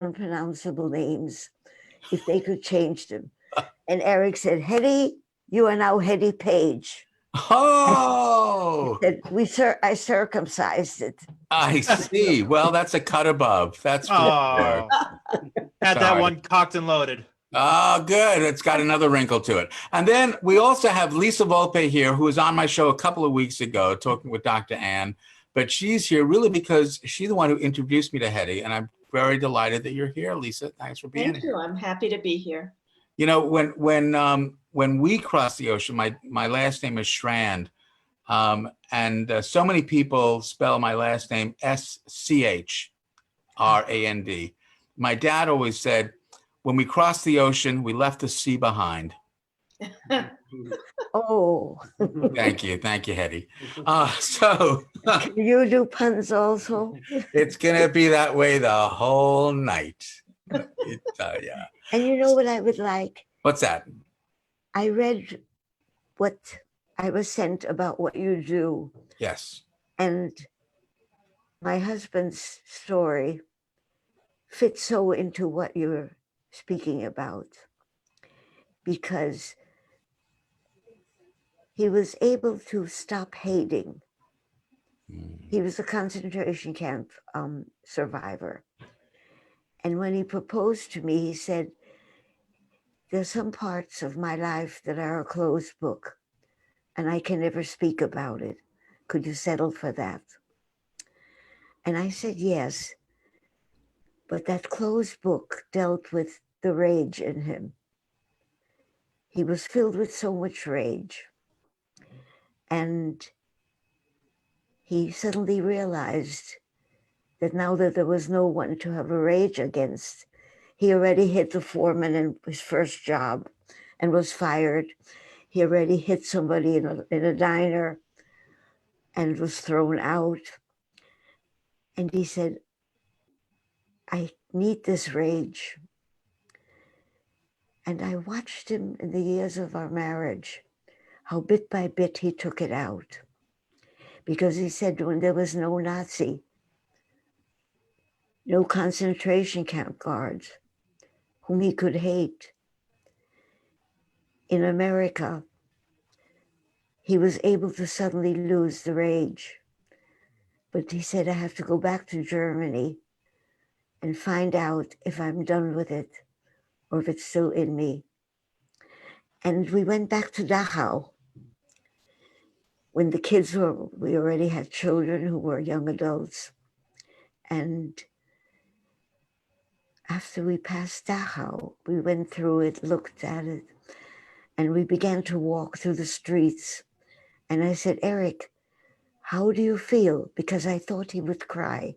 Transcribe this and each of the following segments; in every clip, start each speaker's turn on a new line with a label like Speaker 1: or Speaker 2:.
Speaker 1: unpronounceable names if they could change them. And Eric said, Hedy, you are now Hedy Page.
Speaker 2: Oh,
Speaker 1: I circumcised it.
Speaker 2: I see. Well, that's a cut above. That's for sure.
Speaker 3: Had that one cocked and loaded.
Speaker 2: Oh, good. It's got another wrinkle to it. And then we also have Lisa Volpe here, who was on my show a couple of weeks ago talking with Dr. Ann. But she's here really because she's the one who introduced me to Hedy. And I'm very delighted that you're here, Lisa. Thanks for being here.
Speaker 4: Thank you. I'm happy to be here.
Speaker 2: You know, when we cross the ocean, my last name is Strand. And so many people spell my last name Schrand. My dad always said, when we crossed the ocean, we left the sea behind.
Speaker 1: Oh.
Speaker 2: Thank you, Hedy. So
Speaker 1: you do puns also?
Speaker 2: It's gonna be that way the whole night. Yeah.
Speaker 1: And you know what I would like?
Speaker 2: What's that?
Speaker 1: I read what I was sent about what you do.
Speaker 2: Yes.
Speaker 1: And my husband's story fits so into what you're speaking about, because he was able to stop hating. He was a concentration camp survivor. And when he proposed to me, he said, there's some parts of my life that are a closed book and I can never speak about it. Could you settle for that? And I said, yes. But that closed book dealt with the rage in him. He was filled with so much rage. And he suddenly realized that now that there was no one to have a rage against, he already hit the foreman in his first job and was fired. He already hit somebody in a diner and was thrown out. And he said, I need this rage. And I watched him in the years of our marriage, how bit by bit he took it out. Because he said when there was no Nazi, no concentration camp guards whom he could hate, in America, he was able to suddenly lose the rage. But he said, I have to go back to Germany and find out if I'm done with it or if it's still in me. And we went back to Dachau. When the kids we already had children who were young adults. And after we passed Dachau, we went through it, looked at it, and we began to walk through the streets. And I said, Eric, how do you feel? Because I thought he would cry.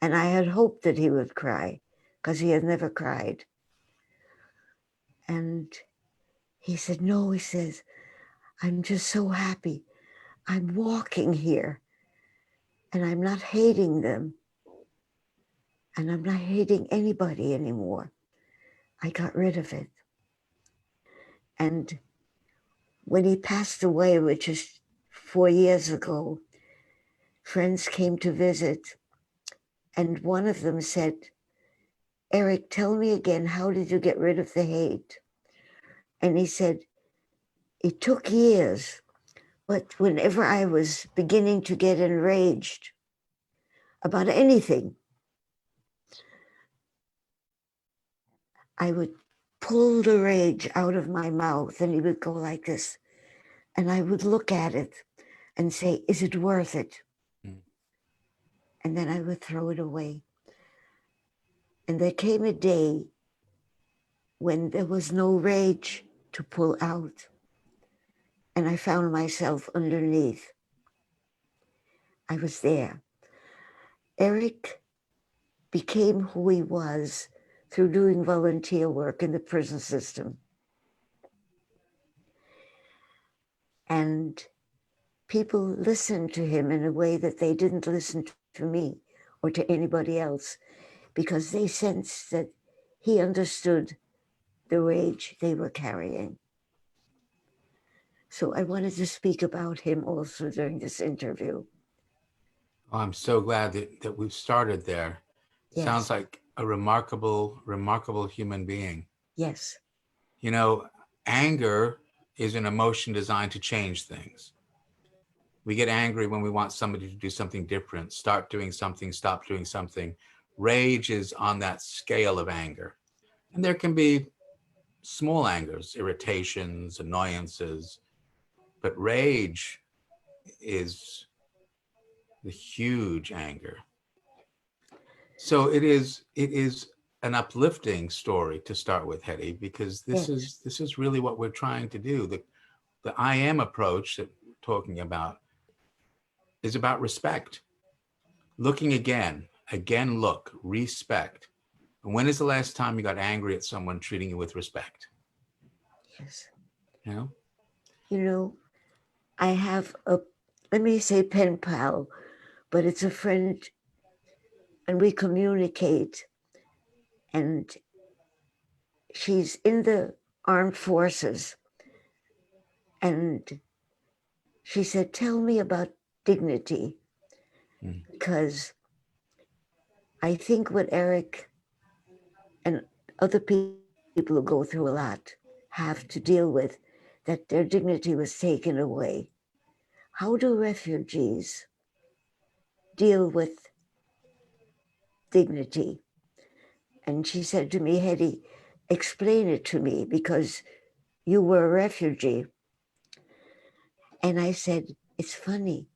Speaker 1: And I had hoped that he would cry because he had never cried. And he said, no, he says, I'm just so happy. I'm walking here and I'm not hating them. And I'm not hating anybody anymore. I got rid of it. And when he passed away, which is 4 years ago, friends came to visit. And one of them said, Eric, tell me again, how did you get rid of the hate? And he said, it took years, but whenever I was beginning to get enraged about anything, I would pull the rage out of my mouth and he would go like this. And I would look at it and say, is it worth it? And then I would throw it away. And there came a day when there was no rage to pull out. And I found myself underneath. I was there. Eric became who he was through doing volunteer work in the prison system. And people listened to him in a way that they didn't listen to me or to anybody else, because they sensed that he understood the rage they were carrying. So I wanted to speak about him also during this interview.
Speaker 2: Oh, I'm so glad that we've started there.
Speaker 1: Yes.
Speaker 2: Sounds like a remarkable human being.
Speaker 1: Yes.
Speaker 2: You know, anger is an emotion designed to change things. We get angry when we want somebody to do something different, start doing something, stop doing something. Rage is on that scale of anger. And there can be small angers, irritations, annoyances, but rage is the huge anger. So it is an uplifting story to start with, Hedy, because this is really what we're trying to do. The I am approach that we're talking about is about respect. Looking again, look, respect. And when is the last time you got angry at someone treating you with respect?
Speaker 1: Yes.
Speaker 2: You know?
Speaker 1: You know, I have a, let me say pen pal, but it's a friend, and we communicate, and she's in the armed forces, and she said, tell me about dignity, because I think what Eric and other people who go through a lot have to deal with, that their dignity was taken away. How do refugees deal with dignity? And she said to me, Hedy, explain it to me, because you were a refugee. And I said, it's funny,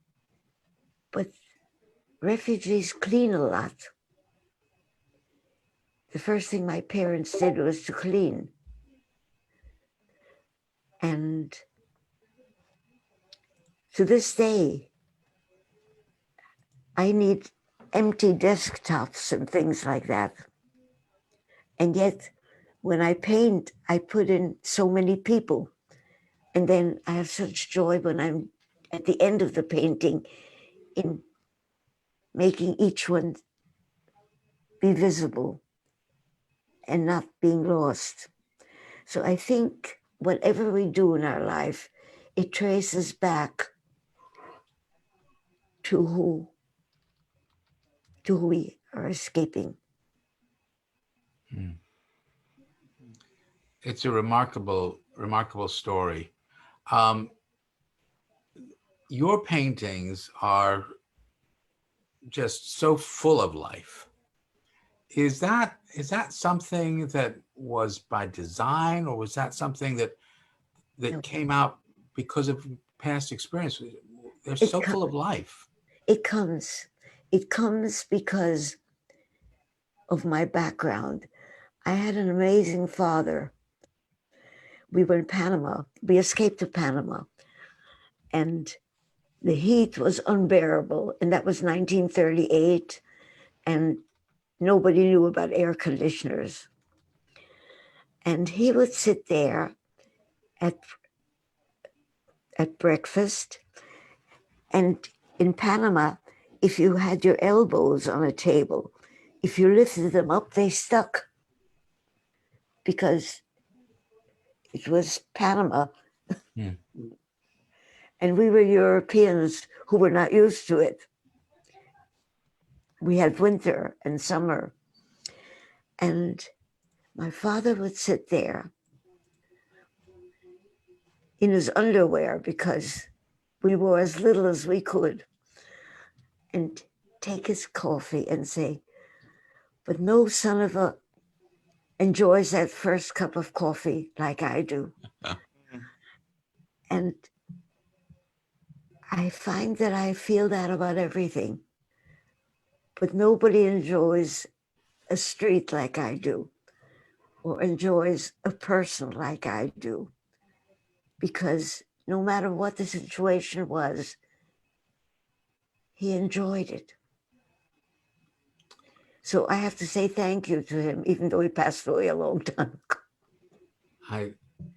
Speaker 1: but refugees clean a lot. The first thing my parents did was to clean. And to this day, I need empty desktops and things like that. And yet, when I paint, I put in so many people. And then I have such joy when I'm at the end of the painting in making each one be visible and not being lost. So I think whatever we do in our life, it traces back to who we are escaping.
Speaker 2: It's a remarkable story. Your paintings are just so full of life. Is that something that was by design, or was that something that
Speaker 1: No.
Speaker 2: came out because of past experience? They're so full of life.
Speaker 1: It comes because of my background. I had an amazing father. We were in Panama. We escaped to Panama. And the heat was unbearable. And that was 1938. And nobody knew about air conditioners. And he would sit there at breakfast. And in Panama, if you had your elbows on a table, if you lifted them up, they stuck, because it was Panama. And we were Europeans who were not used to it. We had winter and summer. And my father would sit there in his underwear, because we wore as little as we could, and take his coffee and say, but no son of a enjoys that first cup of coffee like I do. And I find that I feel that about everything, but nobody enjoys a street like I do, or enjoys a person like I do, because no matter what the situation was, he enjoyed it. So I have to say thank you to him, even though he passed away a long time ago.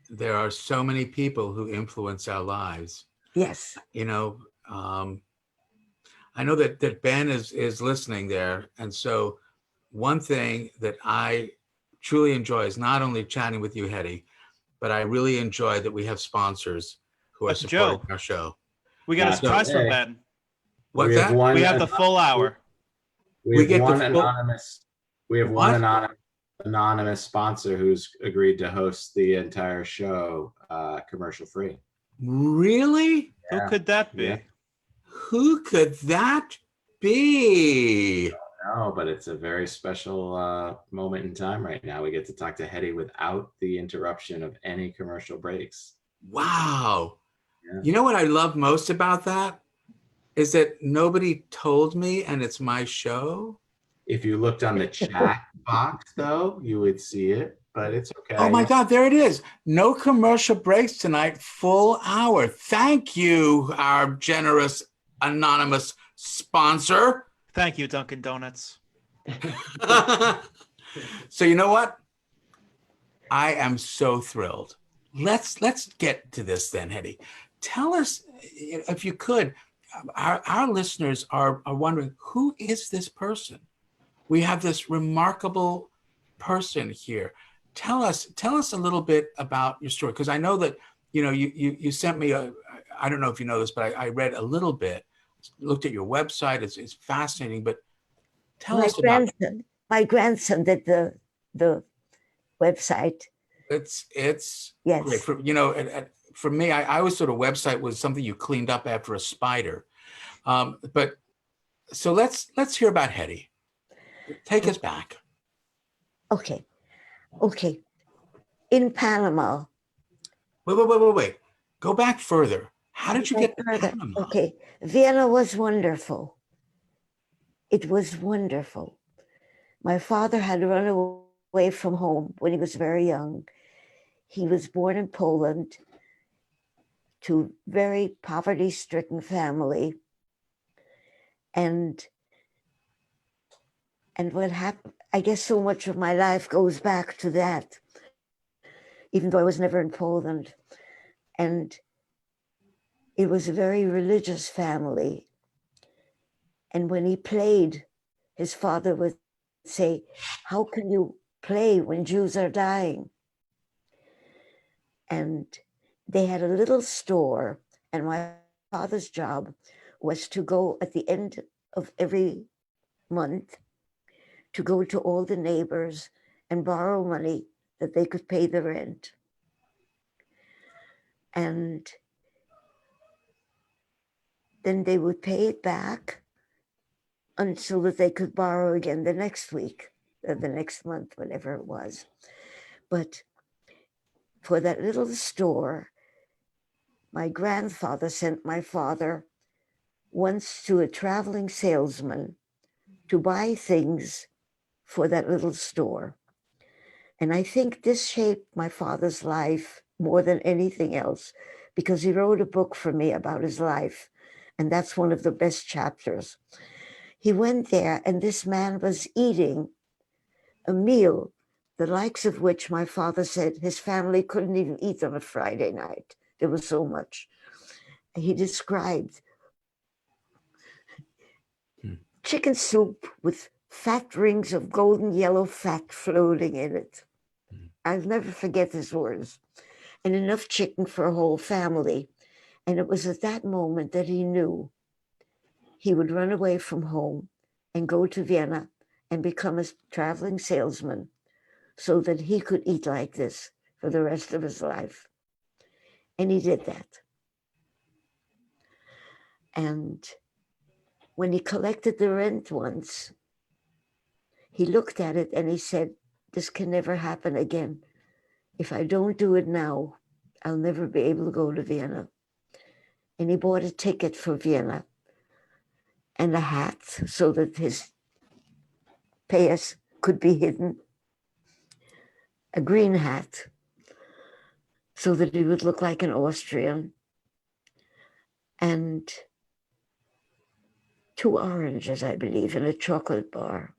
Speaker 2: There are so many people who influence our lives.
Speaker 1: Yes.
Speaker 2: You know, I know that Ben is listening there. And so one thing that I truly enjoy is not only chatting with you, Hedy, but I really enjoy that we have sponsors who are supporting our show.
Speaker 3: We got a surprise from Ben.
Speaker 2: What's that?
Speaker 3: We have the full hour.
Speaker 5: We
Speaker 2: get
Speaker 5: have
Speaker 2: the
Speaker 5: one
Speaker 2: full-
Speaker 5: anonymous We have
Speaker 2: What?
Speaker 5: one anonymous sponsor who's agreed to host the entire show commercial free.
Speaker 2: Really?
Speaker 3: Who could that be?
Speaker 5: Yeah.
Speaker 2: Who could that be?
Speaker 5: No, but it's a very special moment in time right now. We get to talk to Hedy without the interruption of any commercial breaks.
Speaker 2: Wow.
Speaker 5: Yeah.
Speaker 2: You know what I love most about that is that nobody told me, and it's my show.
Speaker 5: If you looked on the chat box, though, you would see it, but it's okay.
Speaker 2: Oh my God, there it is. No commercial breaks tonight, full hour. Thank you, our generous anonymous sponsor.
Speaker 3: Thank you, Dunkin' Donuts.
Speaker 2: So you know what? I am so thrilled. Let's get to this then, Hedy. Tell us, if you could, our listeners are wondering, who is this person? We have this remarkable person here. Tell us a little bit about your story, because I know that you sent me I don't know if you know this, but I read a little bit, looked at your website. It's fascinating, but tell us about
Speaker 1: my grandson did the website.
Speaker 2: it's
Speaker 1: Yes.
Speaker 2: great. For me, I always thought a website was something you cleaned up after a spider. But so let's hear about Hedy. Take us back.
Speaker 1: Okay. In Panama.
Speaker 2: Wait. Go back further. How did you get to
Speaker 1: further?
Speaker 2: Panama?
Speaker 1: Okay. Vienna was wonderful. It was wonderful. My father had run away from home when he was very young. He was born in Poland to a very poverty-stricken family. And what happened, I guess so much of my life goes back to that, even though I was never in Poland. And it was a very religious family. And when he played, his father would say, "How can you play when Jews are dying?" And they had a little store, and my father's job was to go at the end of every month to go to all the neighbors and borrow money that they could pay the rent. And then they would pay it back until that they could borrow again the next week, or the next month, whatever it was. But for that little store, my grandfather sent my father once to a traveling salesman to buy things for that little store. And I think this shaped my father's life more than anything else, because he wrote a book for me about his life. And that's one of the best chapters. He went there, and this man was eating a meal, the likes of which my father said his family couldn't even eat on a Friday night. There was so much. He described chicken soup with fat rings of golden yellow fat floating in it. I'll never forget his words. And enough chicken for a whole family. And it was at that moment that he knew he would run away from home and go to Vienna and become a traveling salesman so that he could eat like this for the rest of his life. And he did that. And when he collected the rent once, he looked at it and he said, "This can never happen again. If I don't do it now, I'll never be able to go to Vienna." And he bought a ticket for Vienna and a hat so that his payas could be hidden, a green hat so that he would look like an Austrian, and 2 oranges, I believe, and a chocolate bar.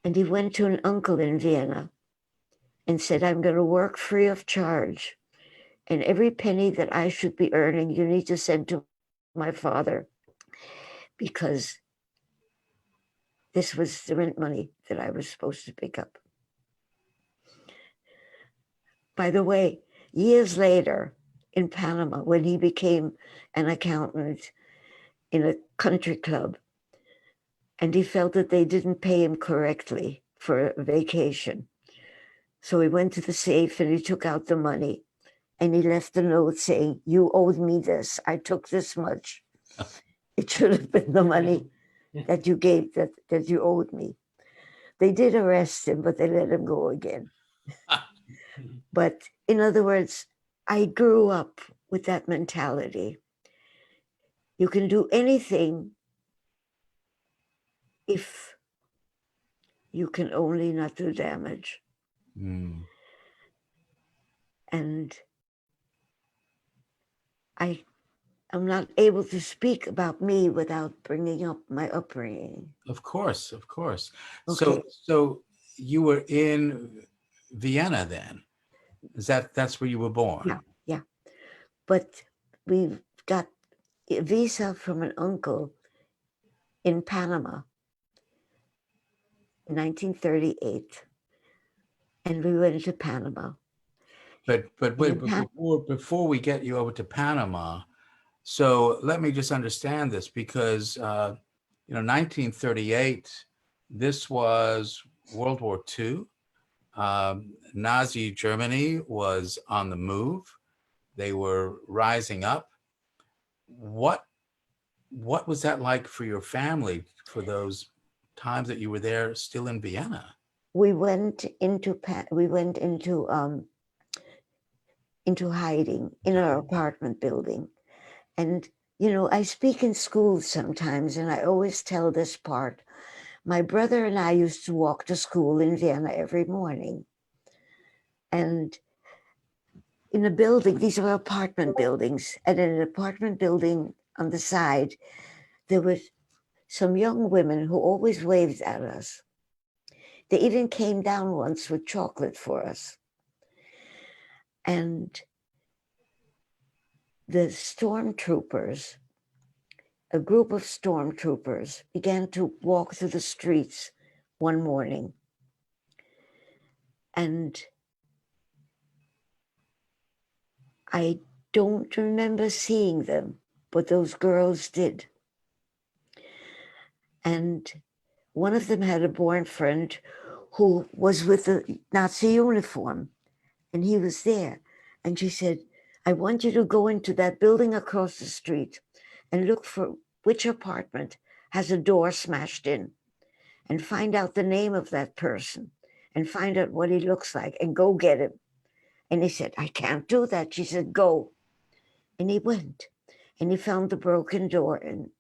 Speaker 1: And he went to an uncle in Vienna and said, "I'm going to work free of charge. And every penny that I should be earning, you need to send to my father, because this was the rent money that I was supposed to pick up." By the way, years later in Panama, when he became an accountant in a country club, And he felt that they didn't pay him correctly for a vacation. So he went to the safe and he took out the money and he left a note saying, "You owed me this. I took this much. It should have been the money that you gave, that you owed me." They did arrest him, but they let him go again. But in other words, I grew up with that mentality. You can do anything if you can only not do damage.
Speaker 2: Mm.
Speaker 1: And I'm not able to speak about me without bringing up my upbringing.
Speaker 2: Of course, of course.
Speaker 1: Okay.
Speaker 2: So you were in Vienna then? That's where you were born?
Speaker 1: Yeah, yeah. But we got a visa from an uncle in Panama in 1938, and we went to Panama.
Speaker 2: But wait, but before we get you over to Panama, so let me just understand this, because 1938, this was World War II. Nazi Germany was on the move. They were rising up. What was that like for your family for those times that you were there still in Vienna?
Speaker 1: We went into hiding in our apartment building. And, I speak in schools sometimes, and I always tell this part. My brother and I used to walk to school in Vienna every morning. And in a building, these are apartment buildings, and in an apartment building on the side, there were some young women who always waved at us. They even came down once with chocolate for us. And the stormtroopers, a group of stormtroopers, began to walk through the streets one morning. And I don't remember seeing them, but those girls did. And one of them had a boyfriend who was with the Nazi uniform, and he was there. And she said, "I want you to go into that building across the street and look for which apartment has a door smashed in, and find out the name of that person and find out what he looks like and go get him." And he said, "I can't do that." She said, "Go." And he went and he found the broken door in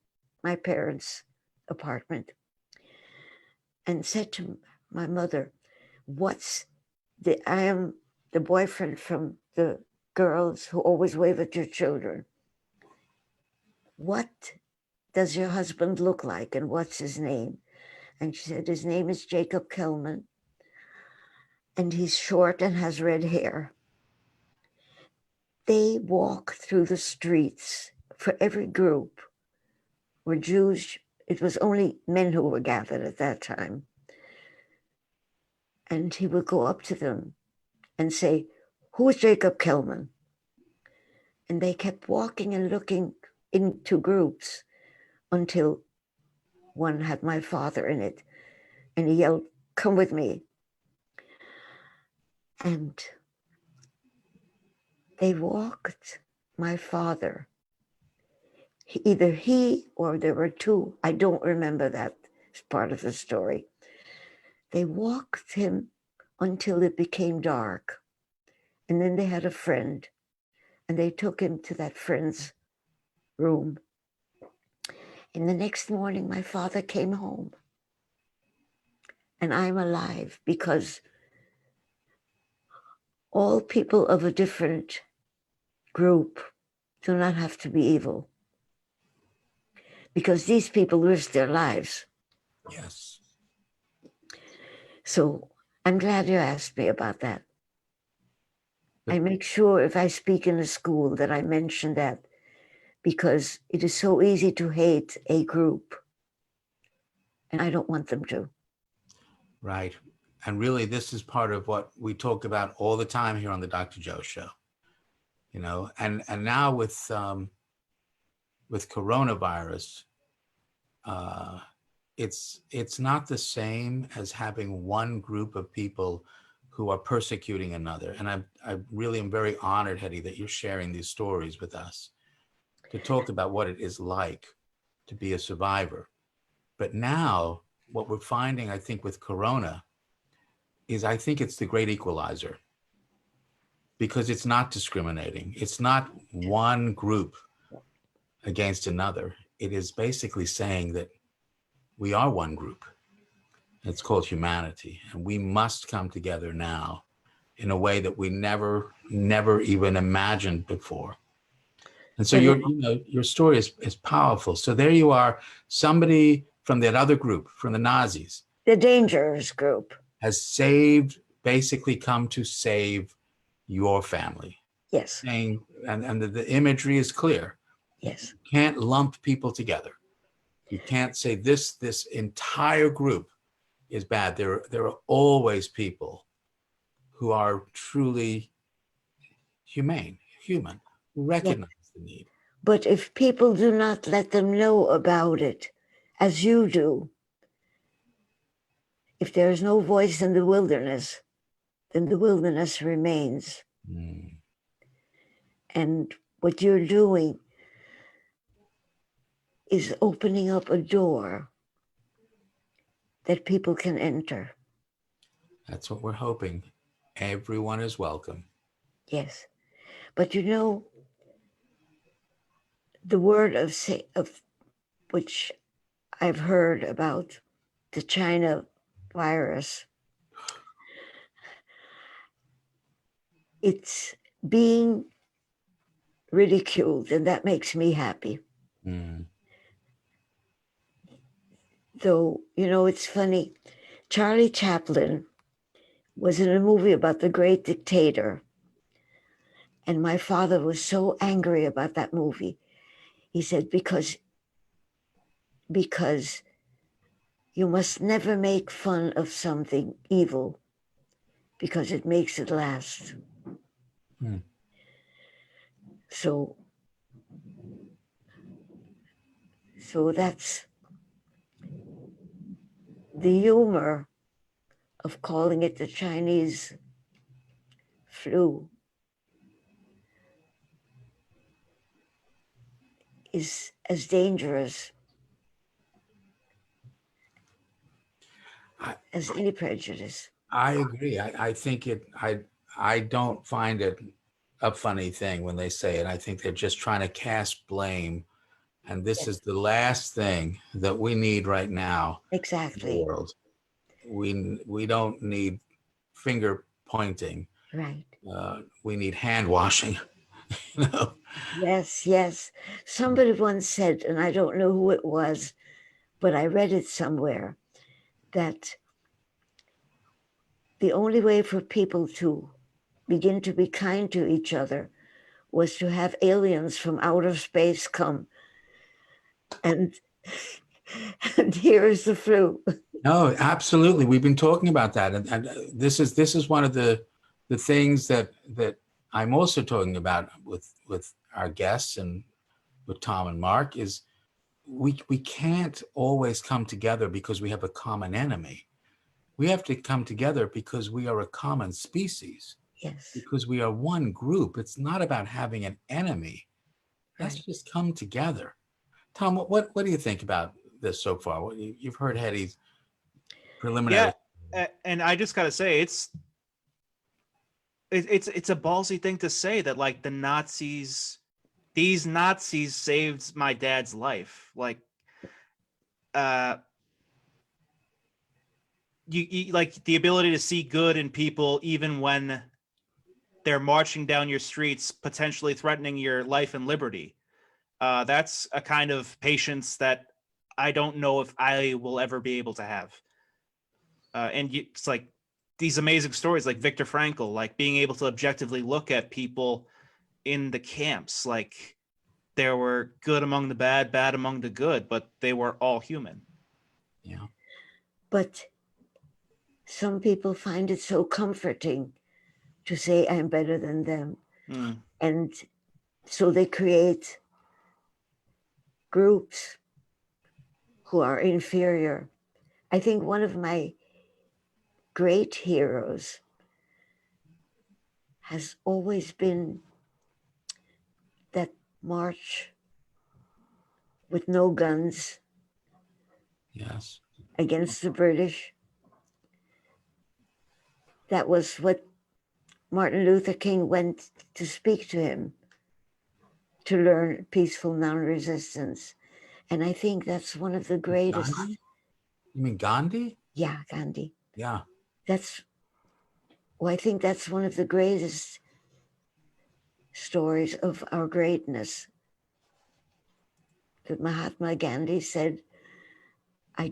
Speaker 1: my parents' apartment and said to my mother, I am the boyfriend from the girls who always wave at your children. What does your husband look like and what's his name?" And she said, "His name is Jacob Kellman, and he's short and has red hair." They walk through the streets. For every group were Jews. It was only men who were gathered at that time. And he would go up to them and say, "Who is Jacob Kellman?" And they kept walking and looking into groups until one had my father in it. And he yelled, "Come with me." And they walked my father. Either he or there were two. I don't remember that part of the story. They walked him until it became dark. And then they had a friend, and they took him to that friend's room. And the next morning, my father came home. And I'm alive because all people of a different group do not have to be evil, because these people risked their lives.
Speaker 2: Yes.
Speaker 1: So I'm glad you asked me about that. I make sure if I speak in a school that I mention that, because it is so easy to hate a group, and I don't want them to.
Speaker 2: Right. And really, this is part of what we talk about all the time here on the Dr. Joe Show. And now with coronavirus, it's not the same as having one group of people who are persecuting another. And I really am very honored, Hedy, that you're sharing these stories with us to talk about what it is like to be a survivor. But now what we're finding, I think, with Corona is I think it's the great equalizer, because it's not discriminating. It's not one group against another. It is basically saying that we are one group. It's called humanity. And we must come together now in a way that we never even imagined before. And so your story is powerful. So there you are, somebody from that other group, from the Nazis,
Speaker 1: The dangerous group.
Speaker 2: has basically come to save your family.
Speaker 1: Yes.
Speaker 2: Saying, and the imagery is clear.
Speaker 1: Yes.
Speaker 2: You can't lump people together. You can't say this entire group is bad. There are always people who are truly human, who recognize the need.
Speaker 1: But if people do not let them know about it, as you do, if there is no voice in the wilderness, then the wilderness remains.
Speaker 2: Mm.
Speaker 1: And what you're doing is opening up a door that people can enter.
Speaker 2: That's what we're hoping. Everyone is welcome.
Speaker 1: Yes. But the word of which I've heard about the China virus, it's being ridiculed, and that makes me happy.
Speaker 2: Mm.
Speaker 1: Though, it's funny. Charlie Chaplin was in a movie about the great dictator. And my father was so angry about that movie. He said, because you must never make fun of something evil, because it makes it last.
Speaker 2: Hmm.
Speaker 1: So that's the humor of calling it the Chinese flu is as dangerous as any prejudice.
Speaker 2: I agree. I think I don't find it a funny thing when they say it. I think they're just trying to cast blame. And this is the last thing that we need right now in the
Speaker 1: Exactly.
Speaker 2: world. We don't need finger pointing.
Speaker 1: Right.
Speaker 2: We need hand washing.
Speaker 1: Yes. Somebody once said, and I don't know who it was, but I read it somewhere, that the only way for people to begin to be kind to each other was to have aliens from outer space come. And here is the flu.
Speaker 2: No, absolutely. We've been talking about that. And this is one of the things that I'm also talking about with our guests and with Tom and Mark is we can't always come together because we have a common enemy. We have to come together because we are a common species.
Speaker 1: Yes.
Speaker 2: Because we are one group. It's not about having an enemy. Let's just come together. Tom, what do you think about this so far? You've heard Hedy's preliminary.
Speaker 3: Yeah, and I just gotta say, it's a ballsy thing to say that, like, these Nazis saved my dad's life. Like, you like the ability to see good in people even when they're marching down your streets, potentially threatening your life and liberty. That's a kind of patience that I don't know if I will ever be able to have. It's like these amazing stories like Viktor Frankl, like being able to objectively look at people in the camps, like there were good among the bad, bad among the good, but they were all human.
Speaker 2: Yeah.
Speaker 1: But some people find it so comforting to say I'm better than them.
Speaker 3: Mm.
Speaker 1: And so they create groups who are inferior. I think one of my great heroes has always been that march with no guns
Speaker 2: Yes.
Speaker 1: against the British. That was what Martin Luther King went to speak to him, to learn peaceful non-resistance. And I think that's one of the greatest.
Speaker 2: Gandhi? You mean Gandhi?
Speaker 1: Yeah, Gandhi.
Speaker 2: Yeah.
Speaker 1: I think that's one of the greatest stories of our greatness. That Mahatma Gandhi said, I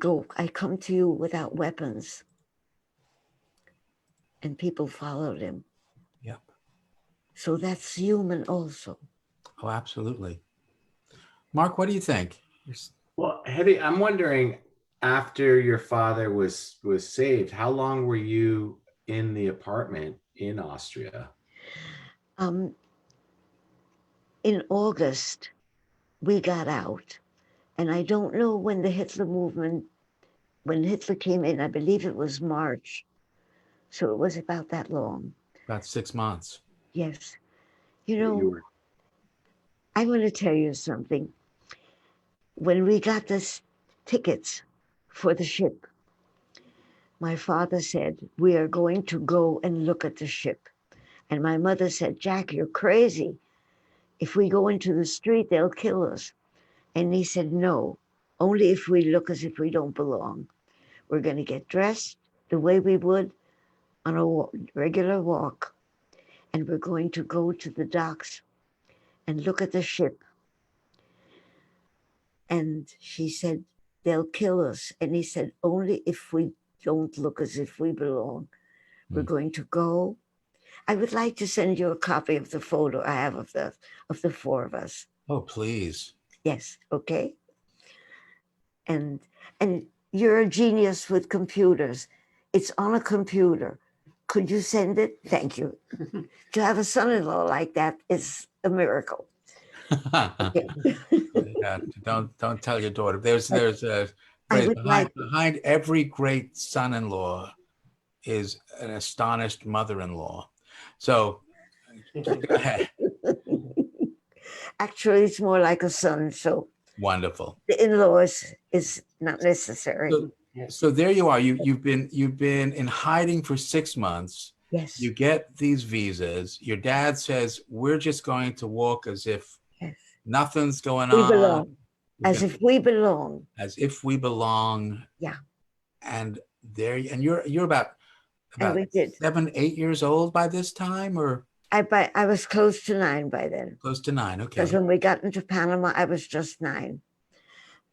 Speaker 1: come to you without weapons. And people followed him.
Speaker 2: Yep.
Speaker 1: So that's human also.
Speaker 2: Oh, absolutely. Mark, what do you think?
Speaker 5: Well, Hedy, I'm wondering, after your father was saved, how long were you in the apartment in Austria?
Speaker 1: In August, we got out. And I don't know when the Hitler movement, when Hitler came in, I believe it was March. So it was about that long.
Speaker 2: About 6 months.
Speaker 1: Yes. You know,
Speaker 5: You were
Speaker 1: I want to tell you something. When we got the tickets for the ship, my father said, we are going to go and look at the ship. And my mother said, Jack, you're crazy. If we go into the street, they'll kill us. And he said, no, only if we look as if we don't belong. We're going to get dressed the way we would on a regular walk. And we're going to go to the docks and look at the ship. And she said, they'll kill us. And he said, only if we don't look as if we belong. We're going to go. I would like to send you a copy of the photo I have of the four of us.
Speaker 2: Oh, please.
Speaker 1: Yes, okay. And you're a genius with computers. It's on a computer. Could you send it? Thank you. To have a son-in-law like that is a miracle.
Speaker 2: Yeah, don't tell your daughter. There's a
Speaker 1: I would like
Speaker 2: behind every great son-in-law is an astonished mother-in-law. So go ahead.
Speaker 1: Actually, it's more like a son. So
Speaker 2: Wonderful.
Speaker 1: the in-laws is not necessary.
Speaker 2: So there you are. You've been in hiding for 6 months.
Speaker 1: Yes.
Speaker 2: You get these visas. Your dad says, we're just going to walk as if
Speaker 1: Yes.
Speaker 2: nothing's going
Speaker 1: We
Speaker 2: on.
Speaker 1: belong. As if we belong.
Speaker 2: As if we belong.
Speaker 1: Yeah.
Speaker 2: And you're about
Speaker 1: And we did.
Speaker 2: 7, 8 years old by this time, or
Speaker 1: I was close to 9 by then.
Speaker 2: close to 9. Okay.
Speaker 1: Because when we got into Panama, I was just 9.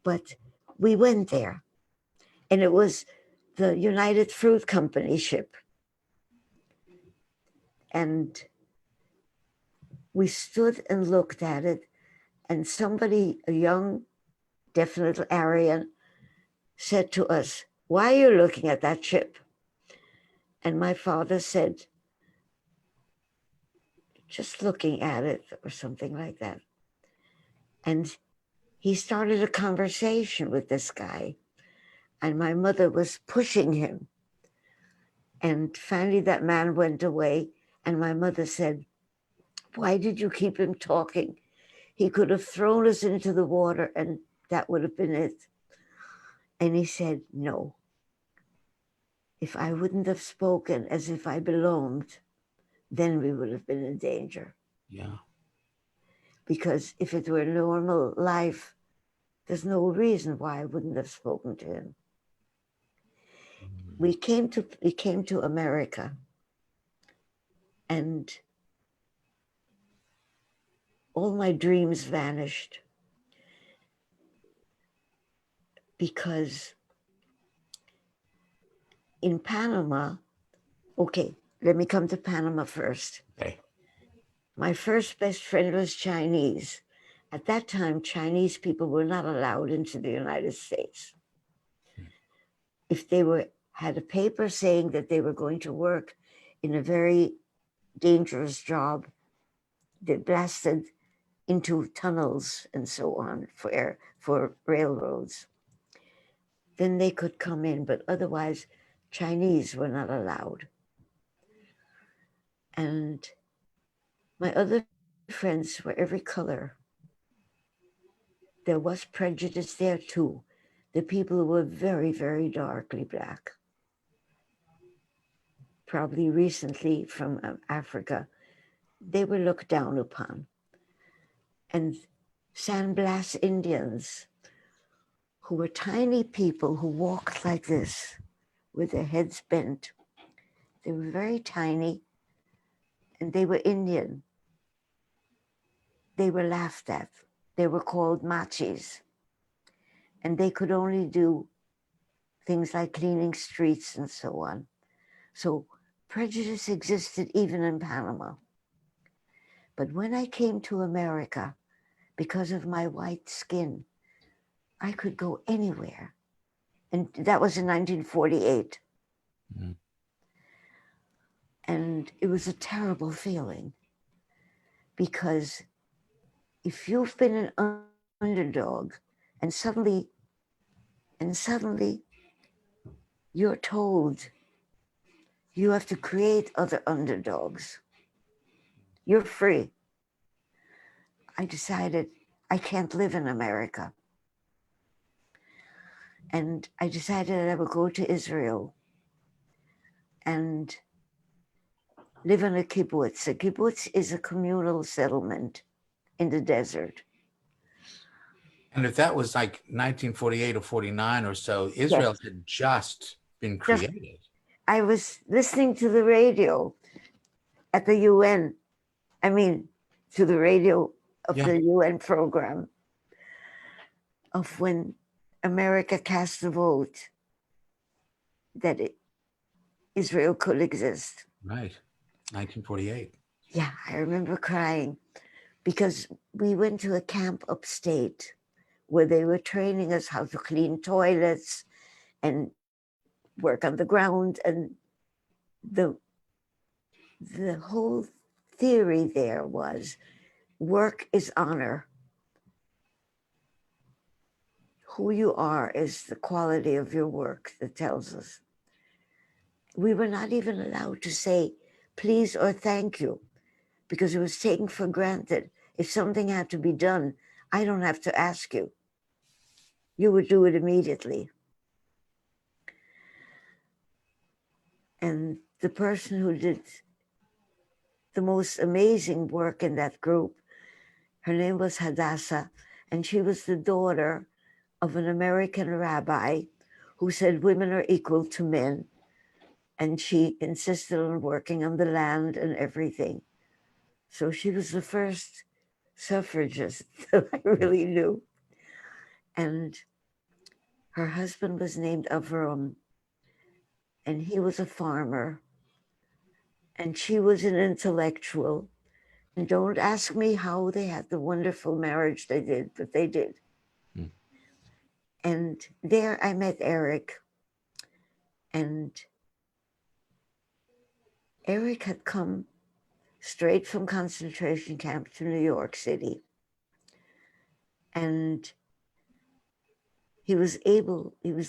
Speaker 1: But we went there. And it was the United Fruit Company ship. And we stood and looked at it. And somebody, a young, definite Aryan, said to us, why are you looking at that ship? And my father said, just looking at it, or something like that. And he started a conversation with this guy. And my mother was pushing him. And finally that man went away. And my mother said, why did you keep him talking? He could have thrown us into the water and that would have been it. And he said, no. If I wouldn't have spoken as if I belonged, then we would have been in danger.
Speaker 2: Yeah.
Speaker 1: Because if it were normal life, there's no reason why I wouldn't have spoken to him. We came to America, and all my dreams vanished because in Panama, okay, let me come to Panama first.
Speaker 2: Okay.
Speaker 1: My first best friend was Chinese. At that time, Chinese people were not allowed into the United States. If they had a paper saying that they were going to work in a very dangerous job that blasted into tunnels and so on for railroads, then they could come in, but otherwise Chinese were not allowed. And my other friends were every color. There was prejudice there too. The people who were very, very darkly black, probably recently from Africa, they were looked down upon. And San Blas Indians, who were tiny people who walked like this with their heads bent, they were very tiny and they were Indian. They were laughed at. They were called machis. And they could only do things like cleaning streets and so on. So prejudice existed even in Panama. But when I came to America, because of my white skin, I could go anywhere. And that was in 1948.
Speaker 2: Mm.
Speaker 1: And it was a terrible feeling, because if you've been an underdog and suddenly you're told you have to create other underdogs, you're free. I decided I can't live in America. And I decided I would go to Israel and live in a kibbutz. A kibbutz is a communal settlement in the desert.
Speaker 2: And if that was like 1948 or 49 or so, Israel had just been created.
Speaker 1: I was listening to the radio at the UN, to the radio of the UN program of when America cast the vote that Israel could exist.
Speaker 2: Right. 1948.
Speaker 1: Yeah, I remember crying because we went to a camp upstate where they were training us how to clean toilets and work on the ground. And the whole theory there was work is honor. Who you are is the quality of your work that tells us. We were not even allowed to say please or thank you because it was taken for granted. If something had to be done, I don't have to ask you. You would do it immediately. And the person who did the most amazing work in that group, her name was Hadassah, and she was the daughter of an American rabbi who said women are equal to men. And she insisted on working on the land and everything. So she was the first suffragist that I really knew. And her husband was named Avram, and he was a farmer, and she was an intellectual. And don't ask me how they had the wonderful marriage they did, but they did. Mm. And there I met Eric, and Eric had come straight from concentration camp to New York City. And he was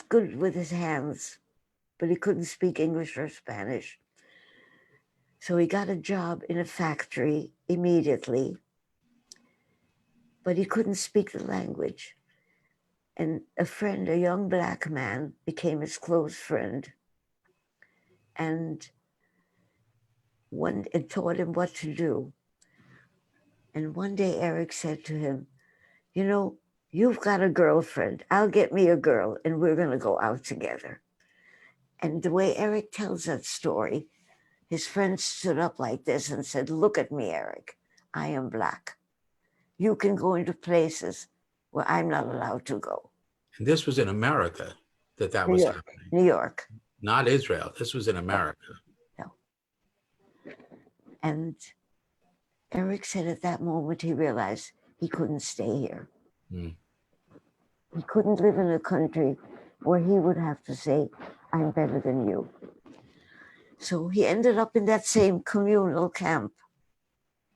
Speaker 1: good with his hands, but he couldn't speak English or Spanish. So he got a job in a factory immediately, but he couldn't speak the language. And a friend, a young black man, became his close friend. And it taught him what to do. And one day Eric said to him, you know, you've got a girlfriend. I'll get me a girl and we're going to go out together. And the way Eric tells that story, his friend stood up like this and said, look at me, Eric. I am black. You can go into places where I'm not allowed to go.
Speaker 2: And this was in America that was happening.
Speaker 1: New York.
Speaker 2: Not Israel. This was in America.
Speaker 1: No. And Eric said at that moment he realized he couldn't stay here. Mm. He couldn't live in a country where he would have to say, I'm better than you. So he ended up in that same communal camp.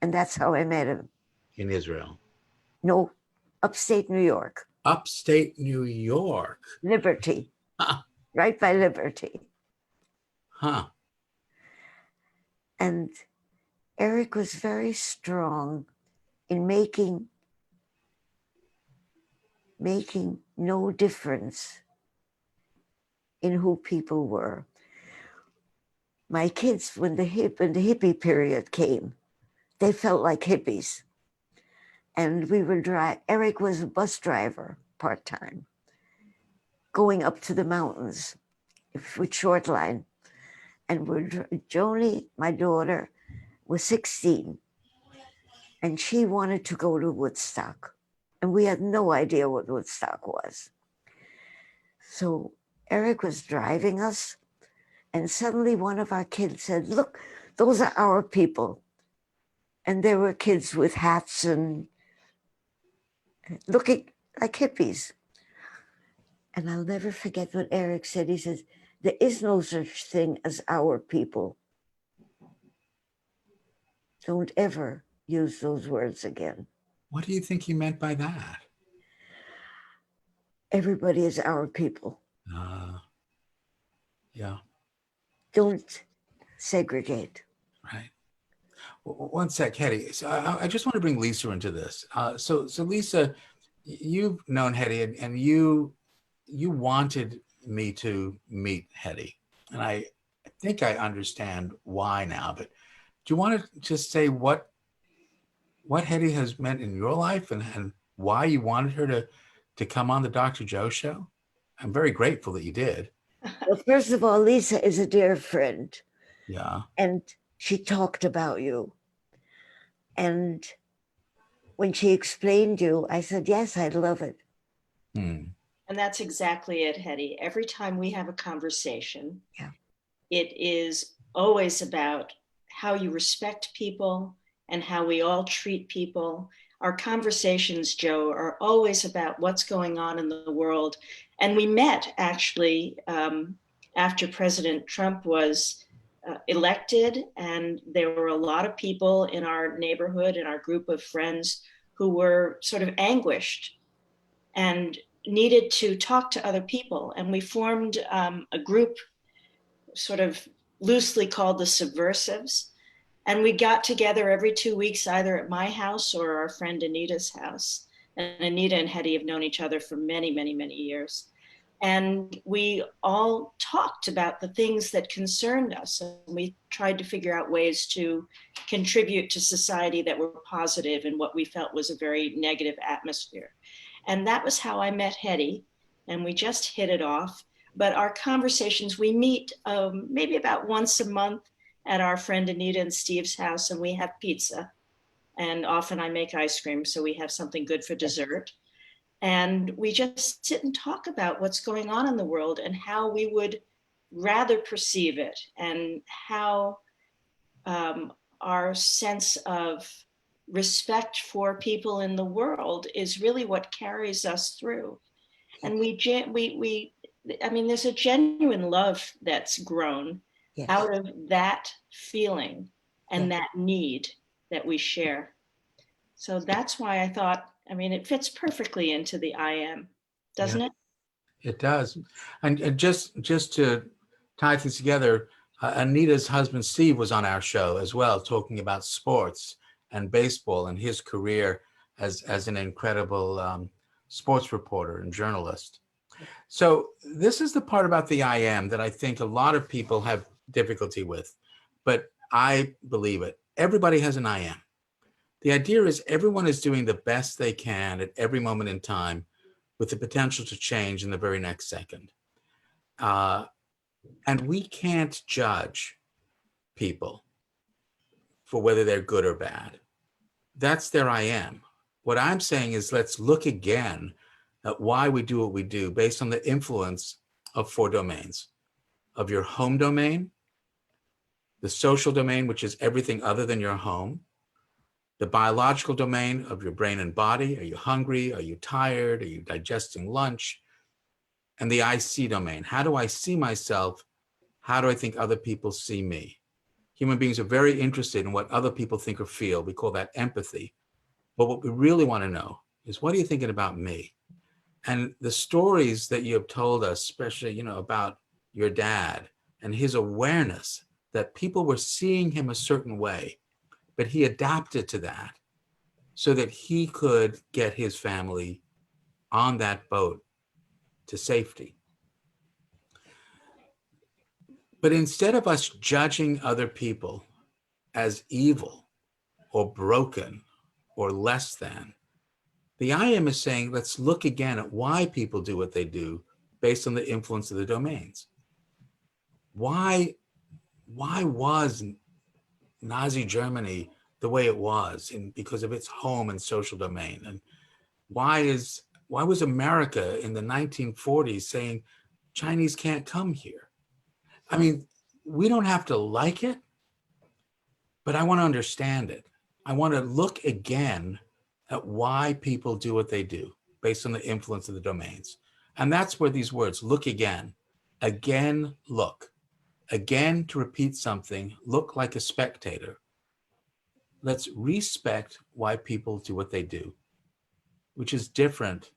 Speaker 1: And that's how I met him.
Speaker 2: In Israel?
Speaker 1: No, upstate New York.
Speaker 2: Upstate New York?
Speaker 1: Liberty. right by Liberty.
Speaker 2: Huh.
Speaker 1: And Eric was very strong in making no difference in who people were. My kids, when the hippie period came, they felt like hippies. And we would drive, Eric was a bus driver part-time, going up to the mountains with short line. And Joni, my daughter, was 16, and she wanted to go to Woodstock. And we had no idea what Woodstock was. So Eric was driving us, and suddenly one of our kids said, "Look, those are our people." And there were kids with hats and looking like hippies. And I'll never forget what Eric said. He says, "There is no such thing as our people. Don't ever use those words again.
Speaker 2: What do you think he meant by that?
Speaker 1: Everybody is our people.
Speaker 2: Yeah,
Speaker 1: Don't segregate."
Speaker 2: right. One sec, Hedy. So I just want to bring Lisa into this. So Lisa, you've known Hedy, and you wanted me to meet Hedy, and I think I understand why now. But do you want to just say what Hedy has meant in your life, and why you wanted her to come on the Dr. Joe show? I'm very grateful that you did.
Speaker 1: Well, first of all, Lisa is a dear friend.
Speaker 2: Yeah.
Speaker 1: And she talked about you. And when she explained you, I said, yes, I'd love it.
Speaker 4: And that's exactly it, Hedy. Every time we have a conversation, it is always about how you respect people and how we all treat people. Our conversations, Joe, are always about what's going on in the world. And we met actually after President Trump was elected, and there were a lot of people in our neighborhood, in our group of friends, who were sort of anguished and needed to talk to other people. And we formed a group sort of loosely called the Subversives. And we got together every 2 weeks, either at my house or our friend Anita's house. And Anita and Hedy have known each other for many, many, many years. And we all talked about the things that concerned us. And we tried to figure out ways to contribute to society that were positive in what we felt was a very negative atmosphere. And that was how I met Hedy. And we just hit it off. But our conversations, we meet maybe about once a month at our friend Anita and Steve's house, and we have pizza. And often I make ice cream, so we have something good for dessert. And we just sit and talk about what's going on in the world and how we would rather perceive it, and how our sense of respect for people in the world is really what carries us through. And I mean, there's a genuine love that's grown out of that feeling and that need that we share. So that's why I thought, I mean, it fits perfectly into the I am, doesn't it?
Speaker 2: It does. And just to tie things together, Anita's husband, Steve, was on our show as well, talking about sports and baseball and his career as an incredible sports reporter and journalist. So this is the part about the I am that I think a lot of people have difficulty with, but I believe it. Everybody has an I am. The idea is everyone is doing the best they can at every moment in time, with the potential to change in the very next second. And we can't judge people for whether they're good or bad. That's their I am. What I'm saying is, let's look again at why we do what we do based on the influence of 4 domains: of your home domain, the social domain, which is everything other than your home, the biological domain of your brain and body. Are you hungry? Are you tired? Are you digesting lunch? And the I see domain. How do I see myself? How do I think other people see me? Human beings are very interested in what other people think or feel. We call that empathy. But what we really want to know is, what are you thinking about me? And the stories that you have told us, especially, you know, about your dad and his awareness that people were seeing him a certain way, but he adapted to that so that he could get his family on that boat to safety. But instead of us judging other people as evil or broken or less than, the I am is saying, let's look again at why people do what they do based on the influence of the domains. Why was Nazi Germany the way it was, and because of its home and social domain? And why was America in the 1940s saying Chinese can't come here? I mean, we don't have to like it, but I want to understand it. I want to look again at why people do what they do based on the influence of the domains. And that's where these words, look again, look, again, to repeat something, look like a spectator. Let's respect why people do what they do, which is different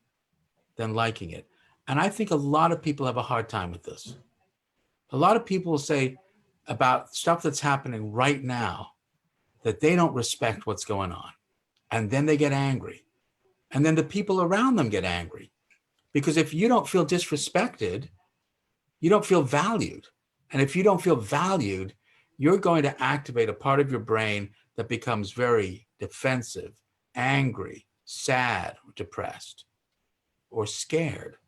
Speaker 2: than liking it. And I think a lot of people have a hard time with this. A lot of people will say about stuff that's happening right now that they don't respect what's going on. And then they get angry. And then the people around them get angry. Because if you don't feel disrespected, you don't feel valued. And if you don't feel valued, you're going to activate a part of your brain that becomes very defensive, angry, sad, depressed, or scared.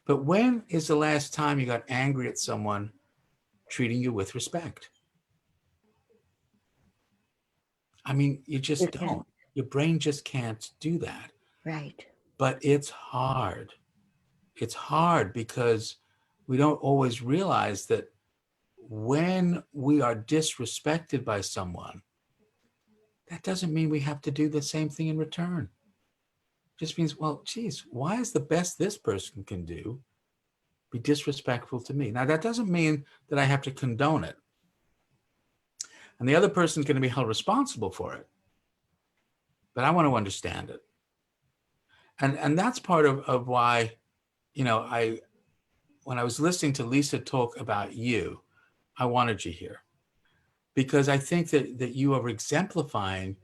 Speaker 2: But when is the last time you got angry at someone treating you with respect? I mean, you just don't. Your brain just can't do that.
Speaker 1: Right.
Speaker 2: But it's hard. It's hard because we don't always realize that when we are disrespected by someone, that doesn't mean we have to do the same thing in return. It just means, well, geez, why is the best this person can do be disrespectful to me? Now, that doesn't mean that I have to condone it. And the other person's going to be held responsible for it. But I want to understand it. And that's part of why, you know, when I was listening to Lisa talk about you, I wanted you here. Because I think that you are exemplifying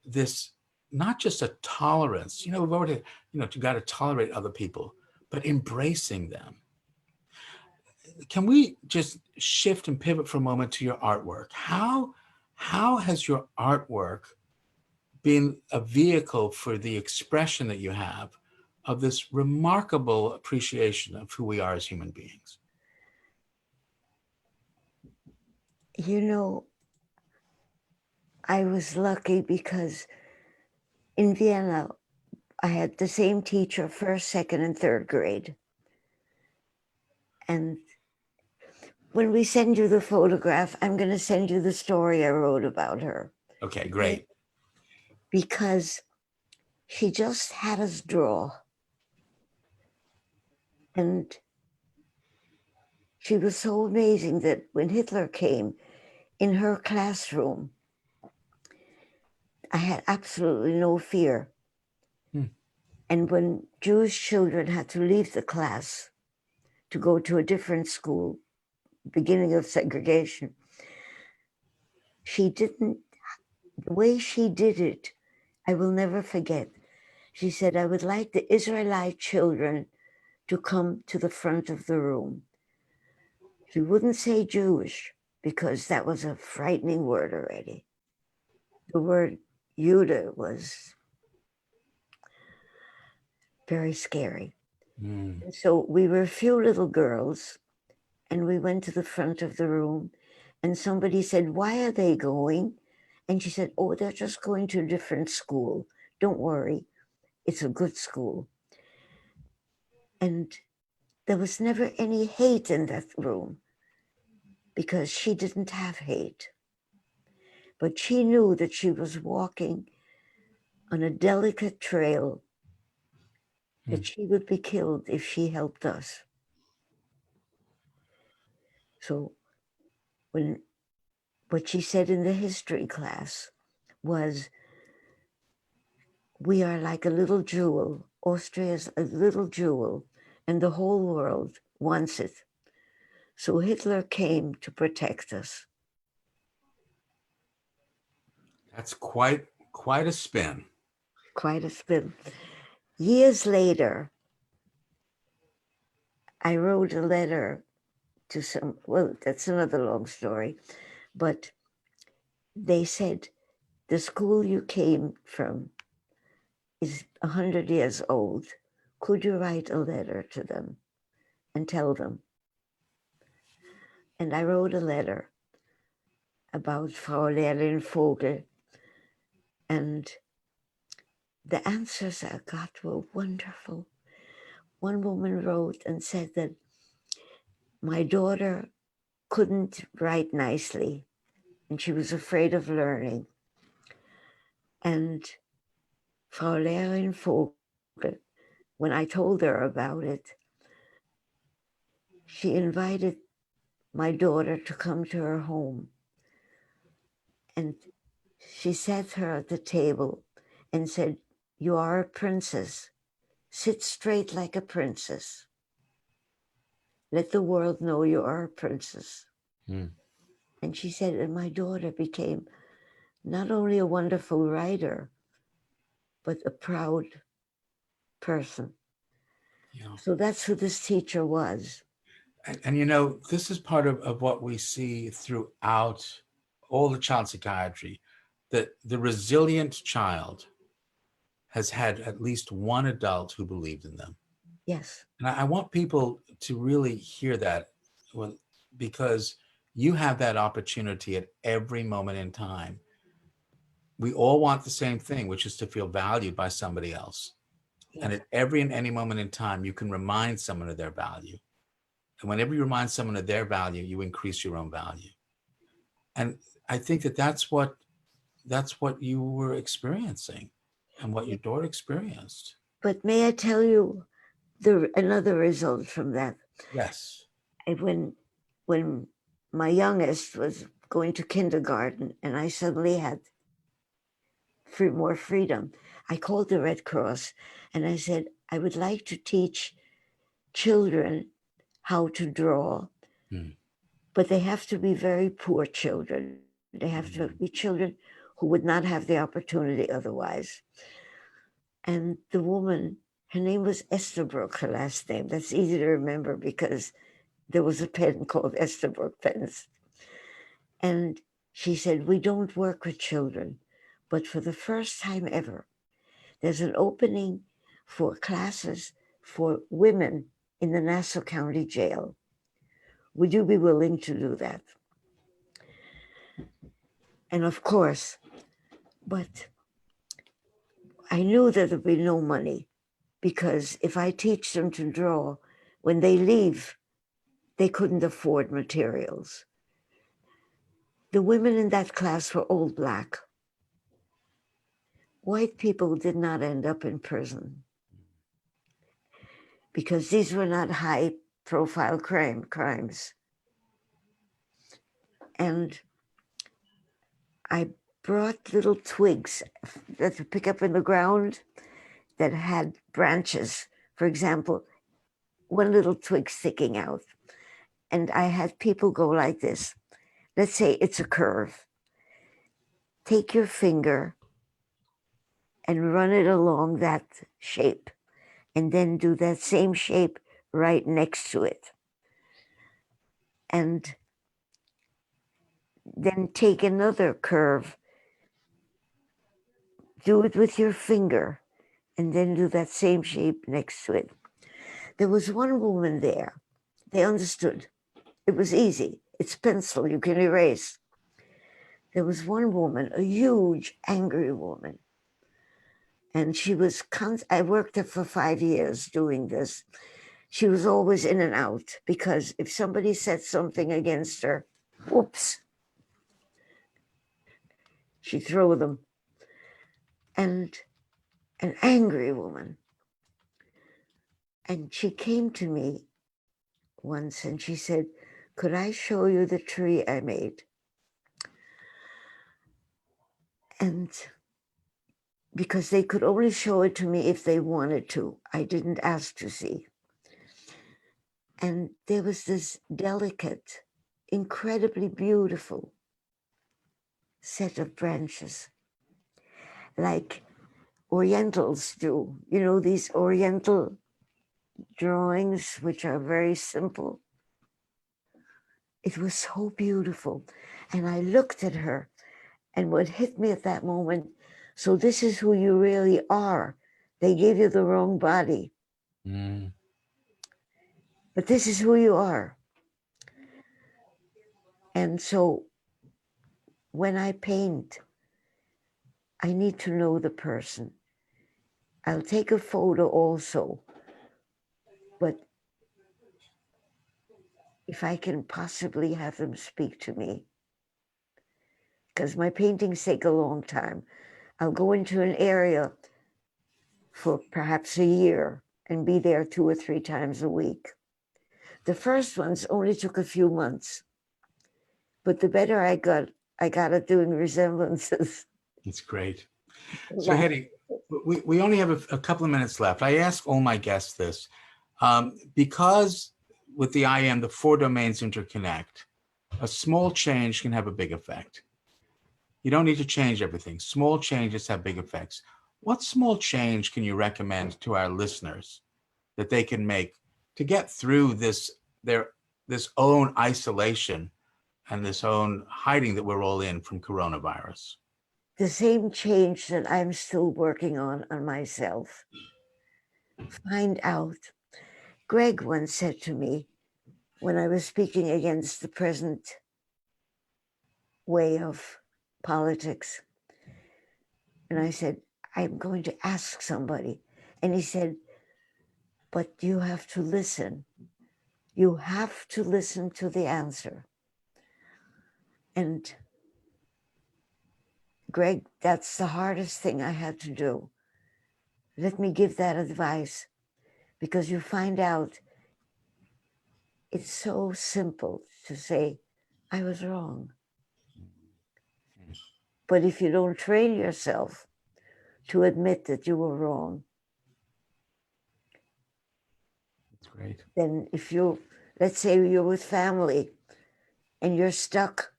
Speaker 2: this, not just a tolerance, you know, we've already, you know, you got to tolerate other people, but embracing them. Can we just shift and pivot for a moment to your artwork? How has your artwork been a vehicle for the expression that you have of this remarkable appreciation of who we are as human beings?
Speaker 1: You know, I was lucky because in Vienna, I had the same teacher, first, second, and third grade. And when we send you the photograph, I'm going to send you the story I wrote about her.
Speaker 2: Okay, great.
Speaker 1: Because she just had us draw. And she was so amazing that when Hitler came in her classroom, I had absolutely no fear. And when Jewish children had to leave the class to go to a different school, beginning of segregation, the way she did it, I will never forget. She said, I would like the Israelite children to come to the front of the room. She wouldn't say Jewish because that was a frightening word already. The word Judah was very scary. And so we were a few little girls and we went to the front of the room and somebody said, why are they going? And she said, oh, they're just going to a different school. Don't worry, it's a good school. And there was never any hate in that room because she didn't have hate. But she knew that she was walking on a delicate trail, that she would be killed if she helped us. So what she said in the history class was, we are like a little jewel Austria is a little jewel and the whole world wants it. So Hitler came to protect us.
Speaker 2: That's quite a spin.
Speaker 1: Quite a spin. Years later, I wrote a letter to some, well, that's another long story, but they said, the school you came from is 100 years old. Could you write a letter to them and tell them? And I wrote a letter about Frau Lehrerin Vogel, and the answers I got were wonderful. One woman wrote and said that my daughter couldn't write nicely and she was afraid of learning. And Frau Lehrerin Vogel, when I told her about it, she invited my daughter to come to her home. And she sat her at the table and said, "You are a princess. Sit straight like a princess. Let the world know you are a princess."
Speaker 2: Mm.
Speaker 1: And she said, and my daughter became not only a wonderful writer, but a proud person.
Speaker 2: Yeah.
Speaker 1: So that's who this teacher was.
Speaker 2: And you know, this is part of what we see throughout all the child psychiatry, that the resilient child has had at least one adult who believed in them.
Speaker 1: Yes.
Speaker 2: And I want people to really hear that, because you have that opportunity at every moment in time. We all want the same thing, which is to feel valued by somebody else.
Speaker 1: Yes.
Speaker 2: And at every and any moment in time, you can remind someone of their value. And whenever you remind someone of their value, you increase your own value. And I think that's what you were experiencing and what your daughter experienced.
Speaker 1: But may I tell you another result from that?
Speaker 2: Yes.
Speaker 1: When my youngest was going to kindergarten and I suddenly had more freedom, I called the Red Cross and I said, I would like to teach children how to draw, but they have to be very poor children. They have to be children who would not have the opportunity otherwise. And the woman, her name was Estabrook, her last name. That's easy to remember because there was a pen called Estabrook pens. And she said, we don't work with children, but for the first time ever, there's an opening for classes for women in the Nassau County Jail. Would you be willing to do that? And of course, but I knew that there'd be no money, because if I teach them to draw, when they leave, they couldn't afford materials. The women in that class were all Black. White people did not end up in prison because these were not high-profile crimes. And I brought little twigs that you pick up in the ground that had branches. For example, one little twig sticking out. And I had people go like this. Let's say it's a curve. Take your finger and run it along that shape, and then do that same shape right next to it. And then take another curve, do it with your finger, and then do that same shape next to it. There was one woman there. They understood. It was easy. It's pencil, you can erase. There was one woman, a huge, angry woman. And she was, I worked there for 5 years doing this. She was always in and out, because if somebody said something against her, whoops, she'd throw them. And an angry woman. And she came to me once and she said, could I show you the tree I made? And because they could only show it to me if they wanted to. I didn't ask to see. And there was this delicate, incredibly beautiful set of branches, like Orientals do. You know, these Oriental drawings, which are very simple. It was so beautiful. And I looked at her, and what hit me at that moment, so this is who you really are. They gave you the wrong body.
Speaker 2: Mm.
Speaker 1: But this is who you are. And so when I paint, I need to know the person. I'll take a photo also, but if I can possibly have them speak to me, because my paintings take a long time. I'll go into an area for perhaps a year and be there 2 or 3 times a week. The first ones only took a few months, but the better I got at doing resemblances.
Speaker 2: It's great. So Hedy, we only have a couple of minutes left. I ask all my guests this, because with the I am, the 4 domains interconnect. A small change can have a big effect. You don't need to change everything. Small changes have big effects. What small change can you recommend to our listeners that they can make to get through this own isolation and this own hiding that we're all in from coronavirus?
Speaker 1: The same change that I'm still working on myself. Find out. Greg once said to me when I was speaking against the present way of politics, and I said, I'm going to ask somebody. And he said, but you have to listen. You have to listen to the answer. And Greg, that's the hardest thing I had to do. Let me give that advice, because you find out it's so simple to say, I was wrong. But if you don't train yourself to admit that you were wrong,
Speaker 2: That's great.
Speaker 1: then if you, let's say you're with family and you're stuck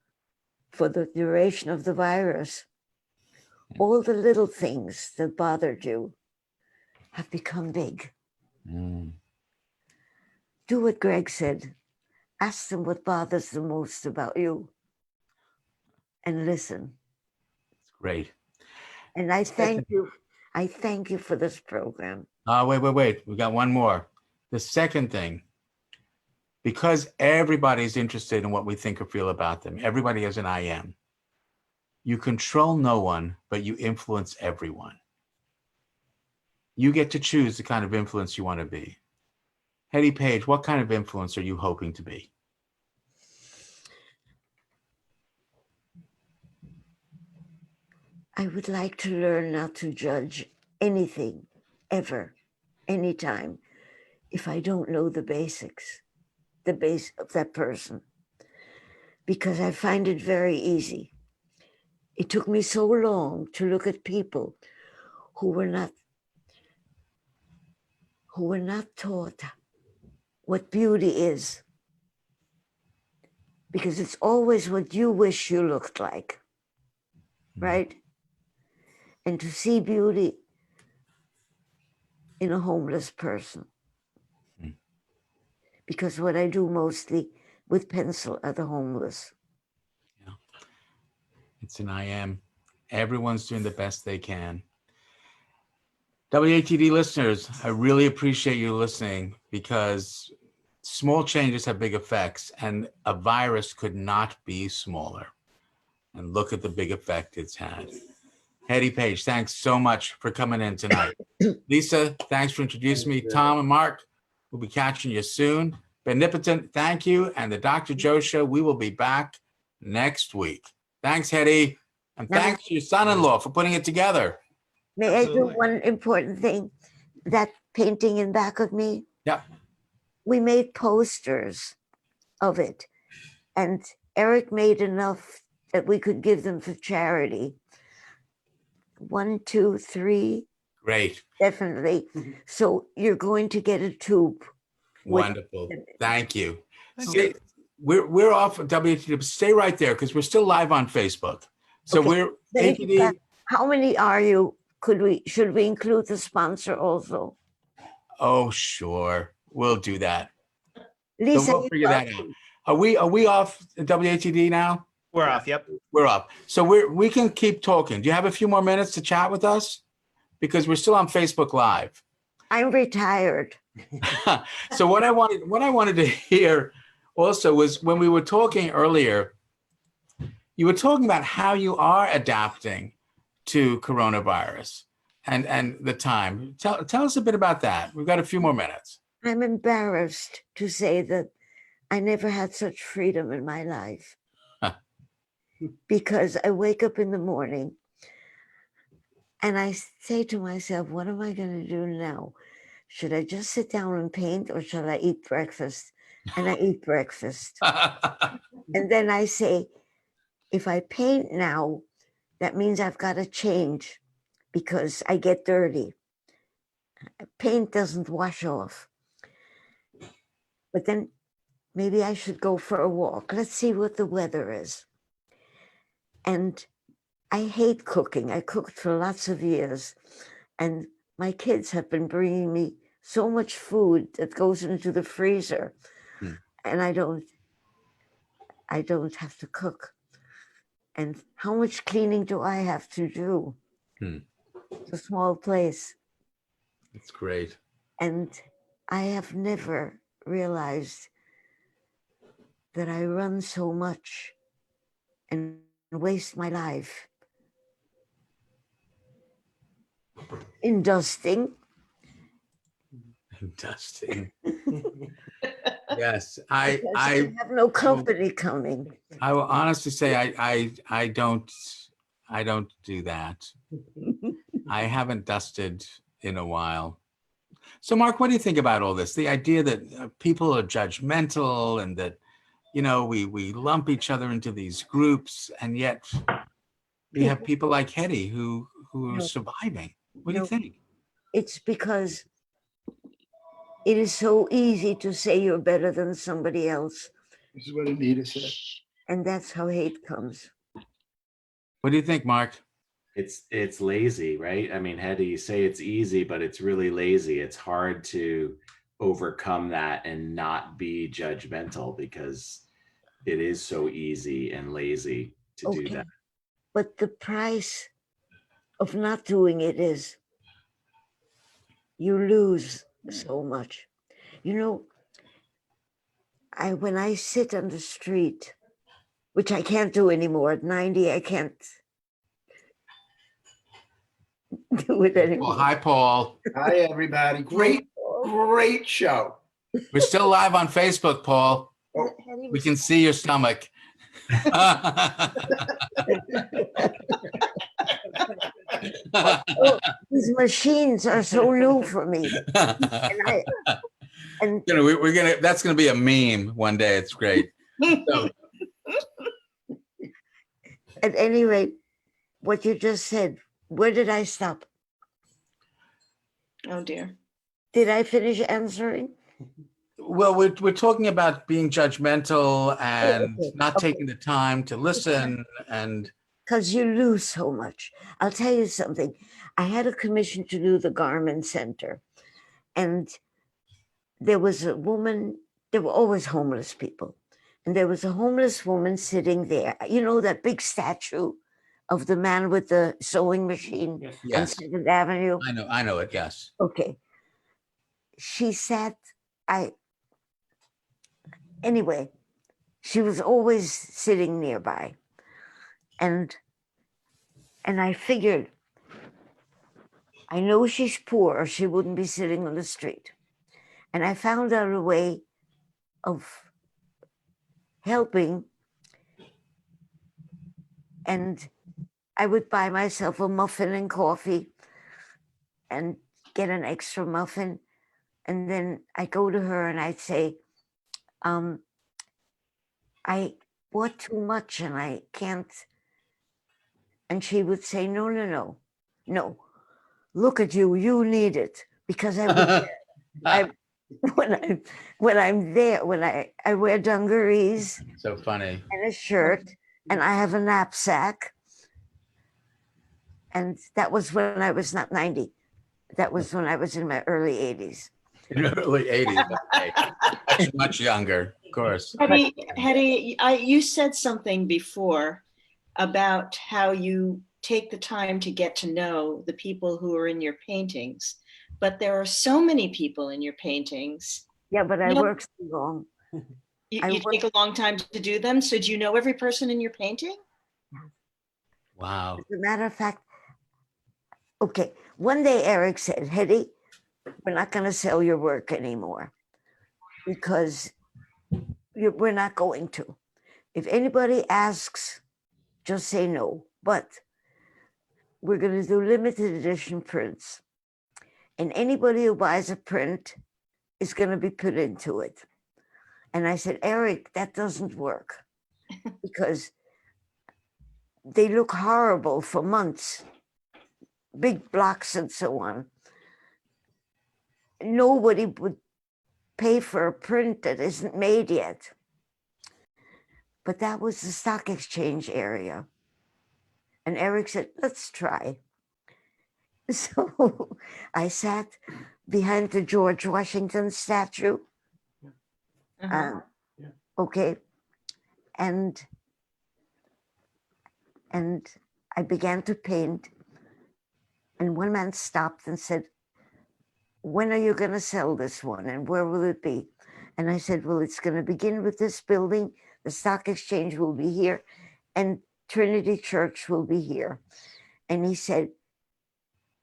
Speaker 1: for the duration of the virus, all the little things that bothered you have become big.
Speaker 2: Mm.
Speaker 1: Do what Greg said. Ask them what bothers them most about you and listen.
Speaker 2: Great.
Speaker 1: And I thank you. I thank you for this program.
Speaker 2: Wait. We got one more. The second thing, because everybody's interested in what we think or feel about them, everybody has an I am. You control no one, but you influence everyone. You get to choose the kind of influence you want to be. Hedy Page, what kind of influence are you hoping to be?
Speaker 1: I would like to learn not to judge anything, ever, anytime, if I don't know the basics, the base of that person, because I find it very easy. It took me so long to look at people who were not taught what beauty is, because it's always what you wish you looked like, right? And to see beauty in a homeless person. Because what I do mostly with pencil are the homeless.
Speaker 2: Yeah. It's an I am. Everyone's doing the best they can. WATD listeners, I really appreciate you listening, because small changes have big effects, and a virus could not be smaller. And look at the big effect it's had. Hedy Page, thanks so much for coming in tonight. Lisa, thanks for introducing me. Tom and Mark, we'll be catching you soon. Benepotent, thank you. And the Dr. Joe Show, we will be back next week. Thanks, Hedy. And thanks to your son-in-law for putting it together.
Speaker 1: May
Speaker 3: Absolutely.
Speaker 1: I do one important thing? That painting in back of me?
Speaker 2: Yep.
Speaker 1: We made posters of it. And Eric made enough that we could give them for charity. 1, 2, 3,
Speaker 2: Great.
Speaker 1: definitely. So you're going to get a tube. with-
Speaker 2: Wonderful. Thank you.
Speaker 3: Thank
Speaker 2: Stay, we're off of WTD. Stay right there because we're still live on Facebook. So
Speaker 1: Okay.
Speaker 2: we're
Speaker 1: Thank you,
Speaker 2: APD.
Speaker 1: Pat. How many are you? Should we include the sponsor also?
Speaker 2: Oh, sure. We'll do that. So
Speaker 1: Lisa,
Speaker 2: we'll figure that out. Are we off WATD now?
Speaker 3: We're
Speaker 5: Yeah.
Speaker 3: off. Yep.
Speaker 2: We're up. So we can keep talking. Do you have a few more minutes to chat with us? Because we're still on Facebook Live.
Speaker 1: I'm retired.
Speaker 2: So what I wanted to hear also was when we were talking earlier, you were talking about how you are adapting to coronavirus and the time. Tell us a bit about that. We've got a few more minutes.
Speaker 1: I'm embarrassed to say that I never had such freedom in my life.
Speaker 2: Huh.
Speaker 1: Because I wake up in the morning and I say to myself, what am I going to do now? Should I just sit down and paint or shall I eat breakfast? And I eat breakfast. And then I say, if I paint now, that means I've got to change because I get dirty. Paint doesn't wash off. But then maybe I should go for a walk. Let's see what the weather is. And I hate cooking. I cooked for lots of years. And my kids have been bringing me so much food that goes into the freezer. And I don't have to cook. And how much cleaning do I have to do? It's a small place.
Speaker 2: It's great.
Speaker 1: And I have never realized that I run so much and waste my life in dusting.
Speaker 2: Dusting. Yes,
Speaker 1: because I have no company coming.
Speaker 2: I will honestly say I don't do that. I haven't dusted in a while. So Mark, what do you think about all this? The idea that people are judgmental and that, you know, we lump each other into these groups, and yet we have people like Hedy who are
Speaker 1: No.
Speaker 2: surviving. What do you
Speaker 1: No.
Speaker 2: think?
Speaker 1: It's because it is so easy to say you're better than somebody else.
Speaker 6: This is what Anita said.
Speaker 1: And that's how hate comes.
Speaker 2: What do you think, Mark?
Speaker 5: It's lazy, right? I mean, Hedy, you say it's easy, but it's really lazy. It's hard to overcome that and not be judgmental because it is so easy and lazy to do that.
Speaker 1: But the price of not doing it is you lose so much. You know, when I sit on the street, which I can't do anymore at 90, I can't do it anymore.
Speaker 2: Well, hi, Paul.
Speaker 6: Hi, everybody. Great show.
Speaker 2: We're still live on Facebook, Paul.
Speaker 6: Oh.
Speaker 2: We can see your stomach.
Speaker 1: Oh, these machines are so new for me. And
Speaker 2: We're gonna. That's gonna be a meme one day. It's great. So,
Speaker 1: at any rate, what you just said, where did I stop?
Speaker 4: Oh dear.
Speaker 1: Did I finish answering?
Speaker 2: well, we're talking about being judgmental and
Speaker 1: okay,
Speaker 2: not
Speaker 1: okay.
Speaker 2: taking the time to listen. And
Speaker 1: Because you lose so much. I'll tell you something. I had a commission to do the Garment Center. And there was a woman, there were always homeless people. And there was a homeless woman sitting there. You know that big statue of the man with the sewing machine on
Speaker 2: yes,
Speaker 1: 7th Avenue?
Speaker 2: I know it. Yes.
Speaker 1: Okay. She sat, anyway, she was always sitting nearby. And I figured, I know she's poor or she wouldn't be sitting on the street. And I found out a way of helping. And I would buy myself a muffin and coffee and get an extra muffin. And then I go to her and I'd say, I bought too much and I can't. And she would say, no. no, look at you, you need it. Because I when I'm there, when I wear dungarees
Speaker 2: So funny.
Speaker 1: and a shirt, and I have a knapsack. And that was when I was not 90. That was when I was in my early 80s.
Speaker 2: In the early 80s. Okay. Much, much younger, of course.
Speaker 4: Hedy, you said something before about how you take the time to get to know the people who are in your paintings, but there are so many people in your paintings.
Speaker 1: Yeah, but I work so long.
Speaker 4: You take a long time to do them. So do you know every person in your painting?
Speaker 2: Wow.
Speaker 1: As a matter of fact, okay, one day Eric said, Hedy, we're not going to sell your work anymore because we're not going to. If anybody asks, just say no. But we're going to do limited edition prints. And anybody who buys a print is going to be put into it. And I said, Eric, that doesn't work because they look horrible for months, big blocks and so on. Nobody would pay for a print that isn't made yet. But that was the stock exchange area. And Eric said, let's try. So I sat behind the George Washington statue. Okay. And I began to paint. And one man stopped and said, when are you going to sell this one? And where will it be? And I said, well, it's going to begin with this building. The stock exchange will be here. And Trinity Church will be here. And he said,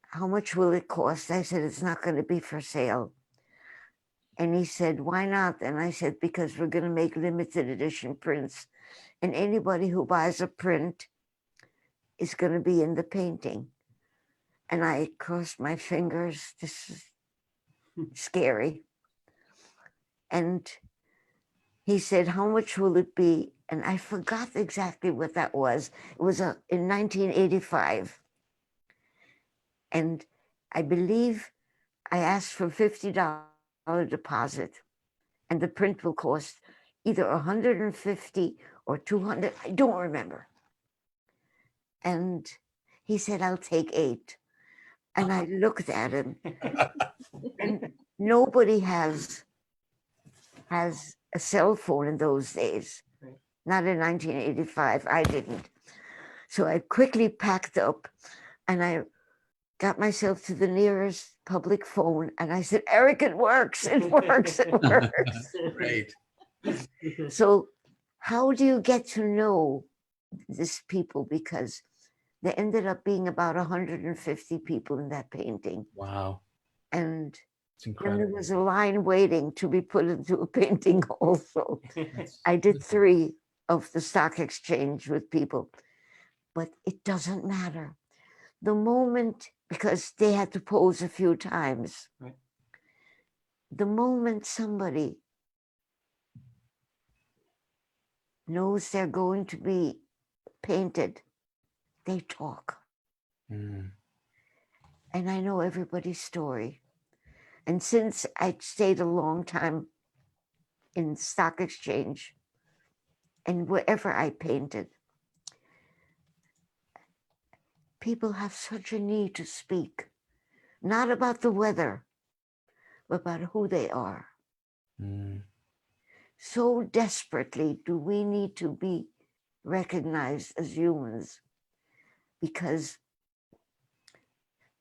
Speaker 1: how much will it cost? I said, it's not going to be for sale. And he said, why not? And I said, because we're going to make limited edition prints. And anybody who buys a print is going to be in the painting. And I crossed my fingers. This is scary. And he said, how much will it be? And I forgot exactly what that was. It was in 1985. And I believe I asked for $50 deposit. And the print will cost either $150 or $200. I don't remember. And he said, I'll take $8. And I looked at him. And nobody has a cell phone in those days. Not in 1985. I didn't. So I quickly packed up and I got myself to the nearest public phone and I said, Eric, it works. It works. It works.
Speaker 2: Great.
Speaker 1: So how do you get to know these people? Because there ended up being about 150 people in that painting.
Speaker 2: Wow.
Speaker 1: And
Speaker 2: It's
Speaker 1: then
Speaker 2: incredible.
Speaker 1: there was a line waiting to be put into a painting also. I did 3 of the stock exchange with people, but it doesn't matter. The moment, because they had to pose a few times,
Speaker 7: Right.
Speaker 1: The moment somebody knows they're going to be painted, they talk.
Speaker 2: Mm.
Speaker 1: And I know everybody's story. And since I stayed a long time in stock exchange and wherever I painted, people have such a need to speak, not about the weather, but about who they are.
Speaker 2: Mm.
Speaker 1: So desperately do we need to be recognized as humans, because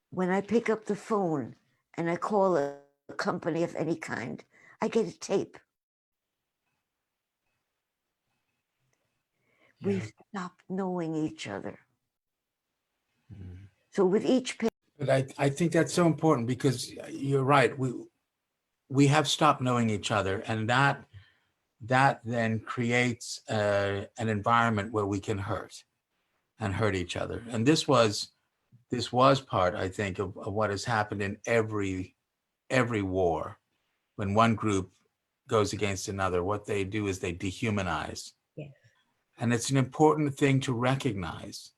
Speaker 1: when I pick up the phone and I call a company of any kind, I get a tape. We've stopped knowing each other.
Speaker 2: Mm.
Speaker 1: So with each page,
Speaker 2: But I think that's so important because you're right. We have stopped knowing each other, and that then creates an environment where we can hurt each other. And this was part, I think, of what has happened in every war. When one group goes against another, what they do is they dehumanize.
Speaker 1: Yes.
Speaker 2: And it's an important thing to recognize.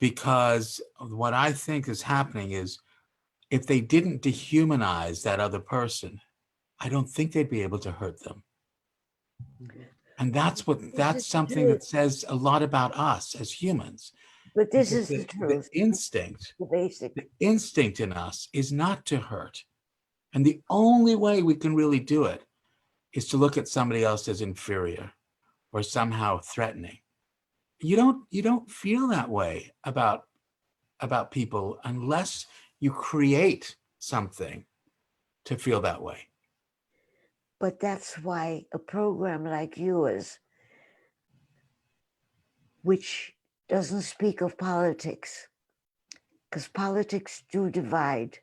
Speaker 2: because what I think is happening is if they didn't dehumanize that other person, I don't think they'd be able to hurt them. And that's something that says a lot about us as humans.
Speaker 1: But this
Speaker 2: Because
Speaker 1: is the truth.
Speaker 2: The instinct
Speaker 1: The basic.
Speaker 2: the instinct in us is not to hurt. And the only way we can really do it is to look at somebody else as inferior or somehow threatening. You don't feel that way about people unless you create something to feel that way.
Speaker 1: But that's why a program like yours, which doesn't speak of politics, because politics do divide,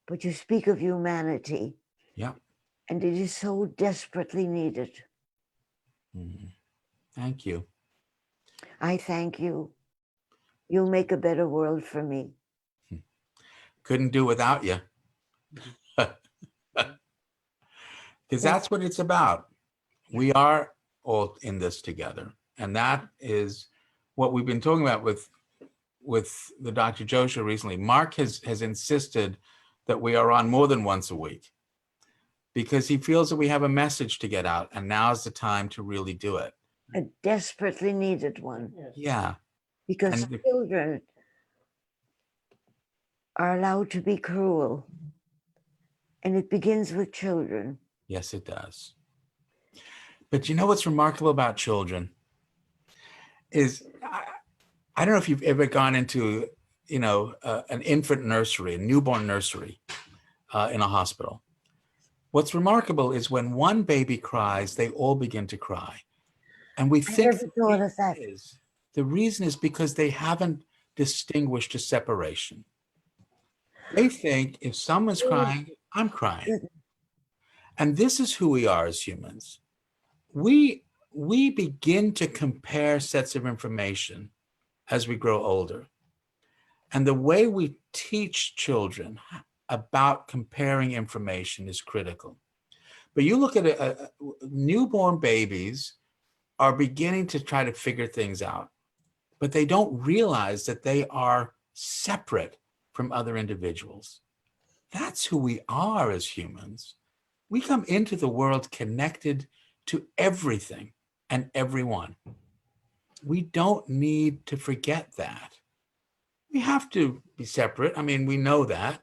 Speaker 1: but you speak of humanity.
Speaker 2: Yeah.
Speaker 1: And it is so desperately needed.
Speaker 2: Mm-hmm. Thank you.
Speaker 1: I thank you. You'll make a better world for me.
Speaker 2: Couldn't do without you. Because that's what it's about. We are all in this together. And that is what we've been talking about with the Dr. Joe show recently. Mark has insisted that we are on more than once a week because he feels that we have a message to get out, and now's the time to really do it.
Speaker 1: A desperately needed one.
Speaker 2: Yeah.
Speaker 1: Because children are allowed to be cruel. And it begins with children.
Speaker 2: Yes, it does. But you know what's remarkable about children is, I don't know if you've ever gone into, an infant nursery, a newborn nursery in a hospital. What's remarkable is when one baby cries, they all begin to cry. And we think the reason is because they haven't distinguished a separation. They think if someone's crying, I'm crying. And this is who we are as humans. We begin to compare sets of information as we grow older. And the way we teach children about comparing information is critical. But you look at newborn babies are beginning to try to figure things out, but they don't realize that they are separate from other individuals. That's who we are as humans. We come into the world connected to everything and everyone. We don't need to forget that. We have to be separate. I mean, we know that.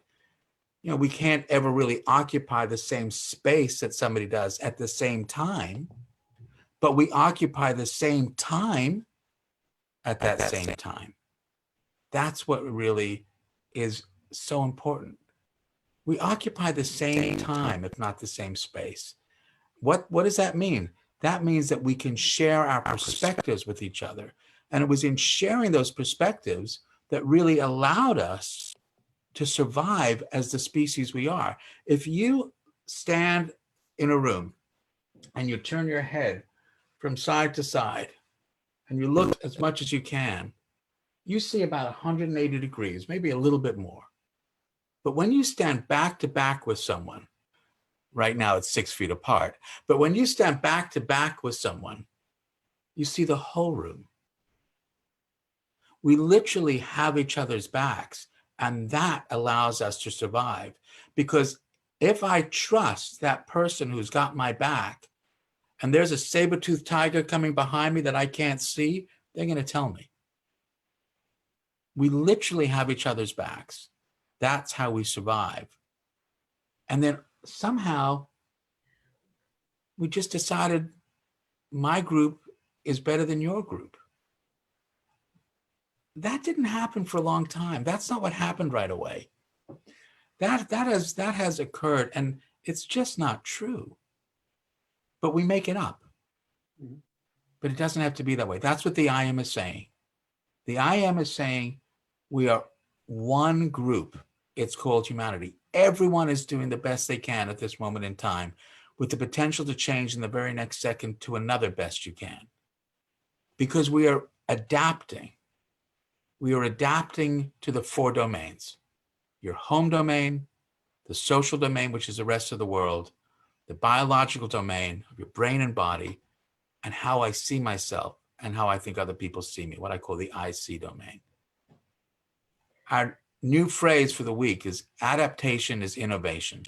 Speaker 2: We can't ever really occupy the same space that somebody does at the same time, but we occupy the same time at that same time. That's what really is so important. We occupy the same time, if not the same space. What does that mean? That means that we can share our perspectives with each other. And it was in sharing those perspectives that really allowed us to survive as the species we are. If you stand in a room and you turn your head from side to side and you look as much as you can, you see about 180 degrees, maybe a little bit more. But when you stand back to back with someone, right now it's 6 feet apart, but when you stand back to back with someone, you see the whole room. We literally have each other's backs, and that allows us to survive. Because if I trust that person who's got my back, and there's a saber-toothed tiger coming behind me that I can't see, they're going to tell me. We literally have each other's backs. That's how we survive. And then somehow we just decided my group is better than your group. That didn't happen for a long time. That's not what happened right away. That has occurred, and it's just not true. But we make it up. But it doesn't have to be that way. That's what the I Am is saying. The I Am is saying we are one group. It's called humanity. Everyone is doing the best they can at this moment in time, with the potential to change in the very next second to another best you can. Because we are adapting. We are adapting to the 4 domains: your home domain, the social domain, which is the rest of the world, the biological domain of your brain and body, and how I see myself and how I think other people see me, what I call the I see domain. Our new phrase for the week is adaptation is innovation.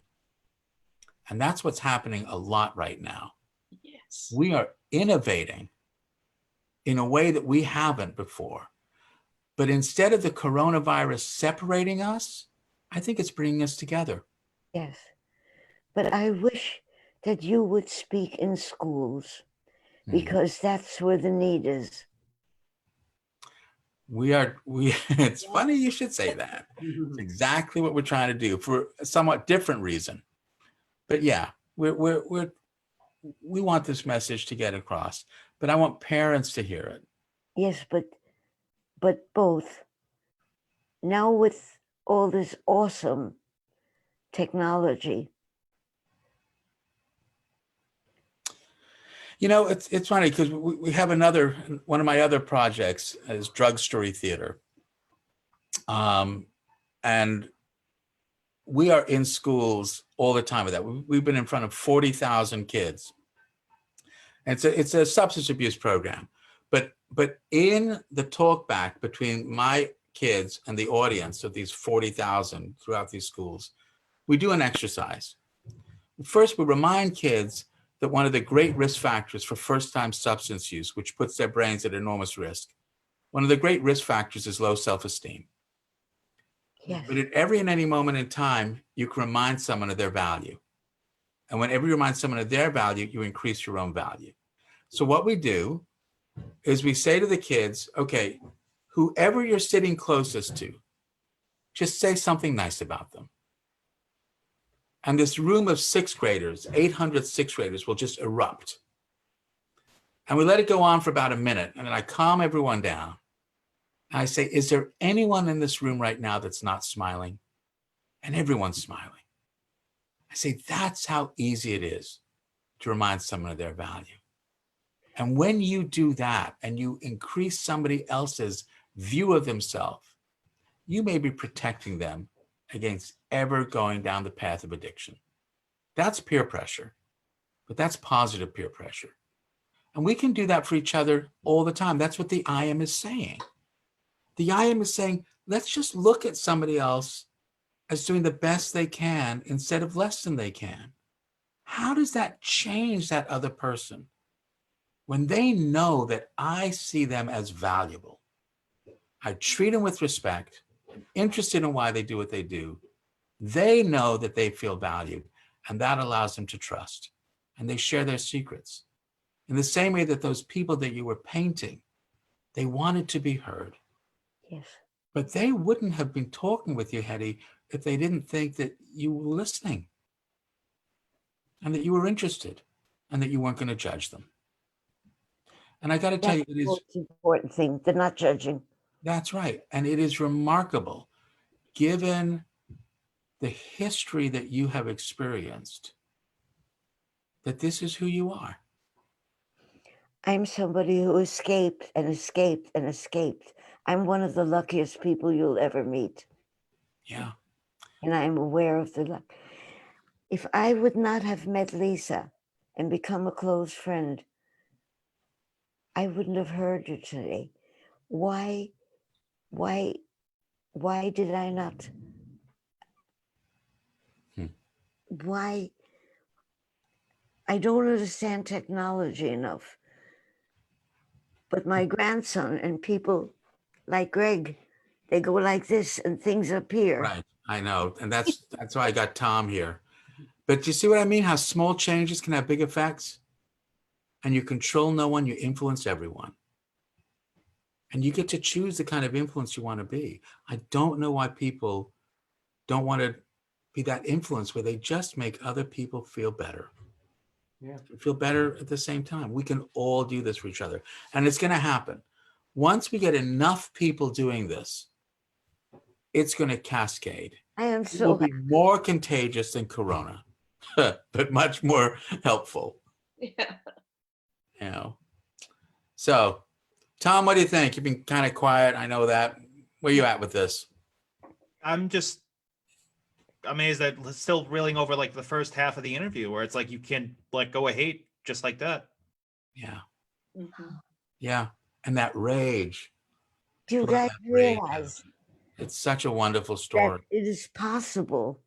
Speaker 2: And that's what's happening a lot right now.
Speaker 4: Yes.
Speaker 2: We are innovating in a way that we haven't before. But instead of the coronavirus separating us, I think it's bringing us together.
Speaker 1: Yes. But I wish that you would speak in schools, because that's where the need is.
Speaker 2: It's funny you should say that. It's exactly what we're trying to do for a somewhat different reason. But yeah, we want this message to get across, but I want parents to hear it.
Speaker 1: Yes, but both. Now with all this awesome technology.
Speaker 2: You know, it's funny because we have one of my other projects is Drug Story Theater. And we are in schools all the time with that. We've been in front of 40,000 kids. And it's a substance abuse program. But in the talk back between my kids and the audience of these 40,000 throughout these schools, we do an exercise. First, we remind kids that one of the great risk factors for first-time substance use, which puts their brains at enormous risk, one of the great risk factors is low self-esteem.
Speaker 1: Yes.
Speaker 2: But at every and any moment in time, you can remind someone of their value. And whenever you remind someone of their value, you increase your own value. So what we do is we say to the kids, okay, whoever you're sitting closest to, just say something nice about them. And this room of sixth graders, 800 sixth graders, will just erupt. And we let it go on for about a minute. And then I calm everyone down. And I say, is there anyone in this room right now that's not smiling? And everyone's smiling. I say, that's how easy it is to remind someone of their value. And when you do that and you increase somebody else's view of themselves, you may be protecting them against ever going down the path of addiction. That's peer pressure, but that's positive peer pressure. And we can do that for each other all the time. That's what the IM is saying. The IM is saying, let's just look at somebody else as doing the best they can instead of less than they can. How does that change that other person? When they know that I see them as valuable, I treat them with respect, I'm interested in why they do what they do, they know that they feel valued, and that allows them to trust. And they share their secrets. In the same way that those people that you were painting, they wanted to be heard.
Speaker 1: Yes.
Speaker 2: But they wouldn't have been talking with you, Hedy, if they didn't think that you were listening and that you were interested and that you weren't going to judge them. And I got to tell you,
Speaker 1: That's the most important thing. They're not judging.
Speaker 2: That's right. And it is remarkable, given the history that you have experienced, that this is who you are.
Speaker 1: I'm somebody who escaped and escaped and escaped. I'm one of the luckiest people you'll ever meet.
Speaker 2: Yeah.
Speaker 1: And I'm aware of the luck. If I would not have met Lisa and become a close friend, I wouldn't have heard her today. Why did I not? Why? I don't understand technology enough. But my grandson and people like Greg, they go like this and things appear.
Speaker 2: Right. I know. And that's why I got Tom here. But you see what I mean? How small changes can have big effects? And you control no one, you influence everyone. And you get to choose the kind of influence you want to be. I don't know why people don't want to be that influence where they just make other people feel better.
Speaker 5: Yeah.
Speaker 2: Feel better at the same time. We can all do this for each other. And it's going to happen. Once we get enough people doing this, it's going to cascade.
Speaker 1: I am
Speaker 2: It will
Speaker 1: so
Speaker 2: be more contagious than Corona, but much more helpful.
Speaker 4: Yeah.
Speaker 2: You know. So, Tom, what do you think? You've been kind of quiet. I know that. Where are you at with this?
Speaker 3: I'm just amazed that it's still reeling over like the first half of the interview where it's like you can let go of hate just like that.
Speaker 2: Yeah.
Speaker 4: Mhm.
Speaker 2: Yeah. And that rage.
Speaker 1: Do you
Speaker 2: Let
Speaker 1: guys
Speaker 2: that rage
Speaker 1: realize
Speaker 2: It's such a wonderful
Speaker 1: that
Speaker 2: story.
Speaker 1: it is possible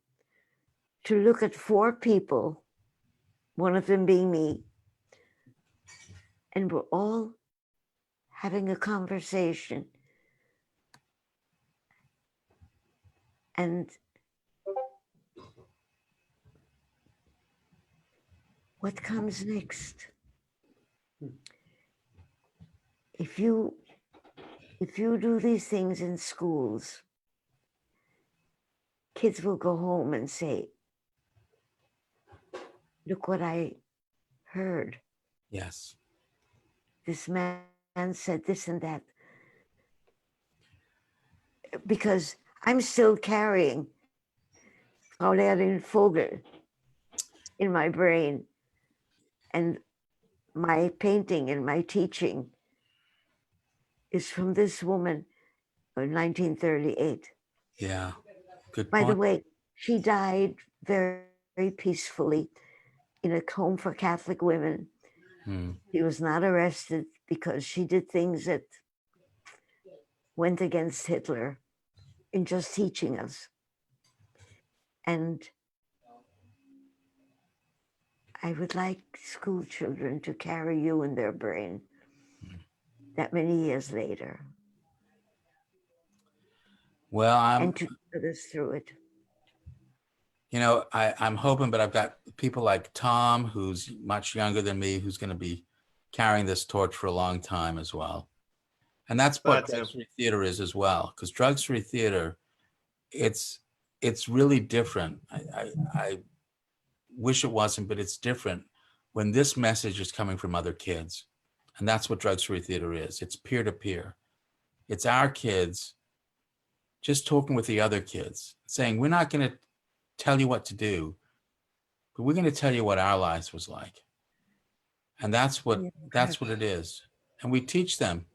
Speaker 1: to look at 4 people, one of them being me, and we're all having a conversation. And what comes next? If you do these things in schools, kids will go home and say, look what I heard.
Speaker 2: Yes.
Speaker 1: This man said this and that. Because I'm still carrying Frau Lehrerin Vogel in my brain. And my painting and my teaching is from this woman of 1938.
Speaker 2: Yeah. Good
Speaker 1: By the
Speaker 2: point.
Speaker 1: way, she died very, very peacefully in a home for Catholic women. She was not arrested because she did things that went against Hitler in just teaching us. And I would like school children to carry you in their brain that many years later
Speaker 2: Well,
Speaker 1: and to put us through it.
Speaker 2: I'm hoping, but I've got people like Tom, who's much younger than me, who's going to be carrying this torch for a long time as well. And that's what
Speaker 3: Glad to.
Speaker 2: drug-free theater is as well, because drug-free theater, it's really different. I wish it wasn't, but it's different when this message is coming from other kids. And that's what drug-free theater is. It's peer-to-peer. It's our kids just talking with the other kids, saying, we're not going to tell you what to do, but we're going to tell you what our lives was like. And that's what it is. And we teach them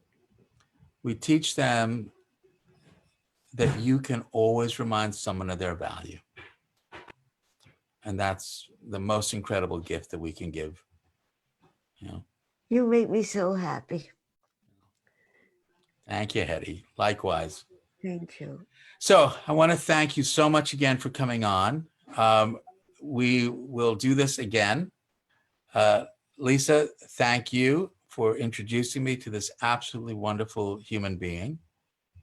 Speaker 2: that you can always remind someone of their value. And that's the most incredible gift that we can give.
Speaker 1: You make me so happy.
Speaker 2: Thank you, Hedy. Likewise.
Speaker 1: Thank you.
Speaker 2: So I want to thank you so much again for coming on. We will do this again. Lisa, thank you for introducing me to this absolutely wonderful human being.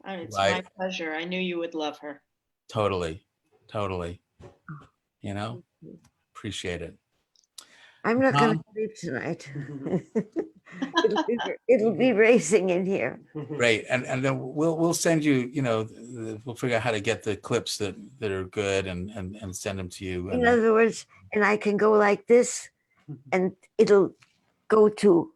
Speaker 4: It's my pleasure. I knew you would love her.
Speaker 2: Totally. Appreciate it.
Speaker 1: I'm not going to sleep tonight. it'll be racing in here.
Speaker 2: Great. And then we'll send you, we'll figure out how to get the clips that are good and send them to you.
Speaker 1: In other words, and I can go like this and it'll go to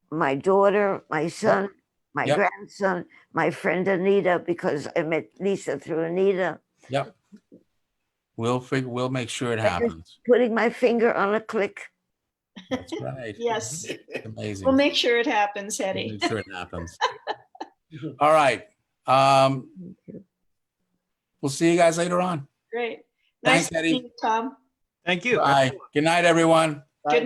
Speaker 1: my daughter, my son, my grandson, my friend Anita, because I met Lisa through Anita.
Speaker 2: Yep. We'll make sure it happens.
Speaker 1: Putting my finger on a click.
Speaker 2: That's right.
Speaker 4: Yes.
Speaker 2: It's amazing.
Speaker 4: We'll make sure it happens, Hedy.
Speaker 2: We'll make sure it happens. All right. We'll see you guys later on.
Speaker 4: Great.
Speaker 2: Thanks,
Speaker 4: Nice to
Speaker 2: Hedy.
Speaker 4: meet you, Tom.
Speaker 3: Thank you.
Speaker 2: Bye. Good night, everyone.
Speaker 4: Good night.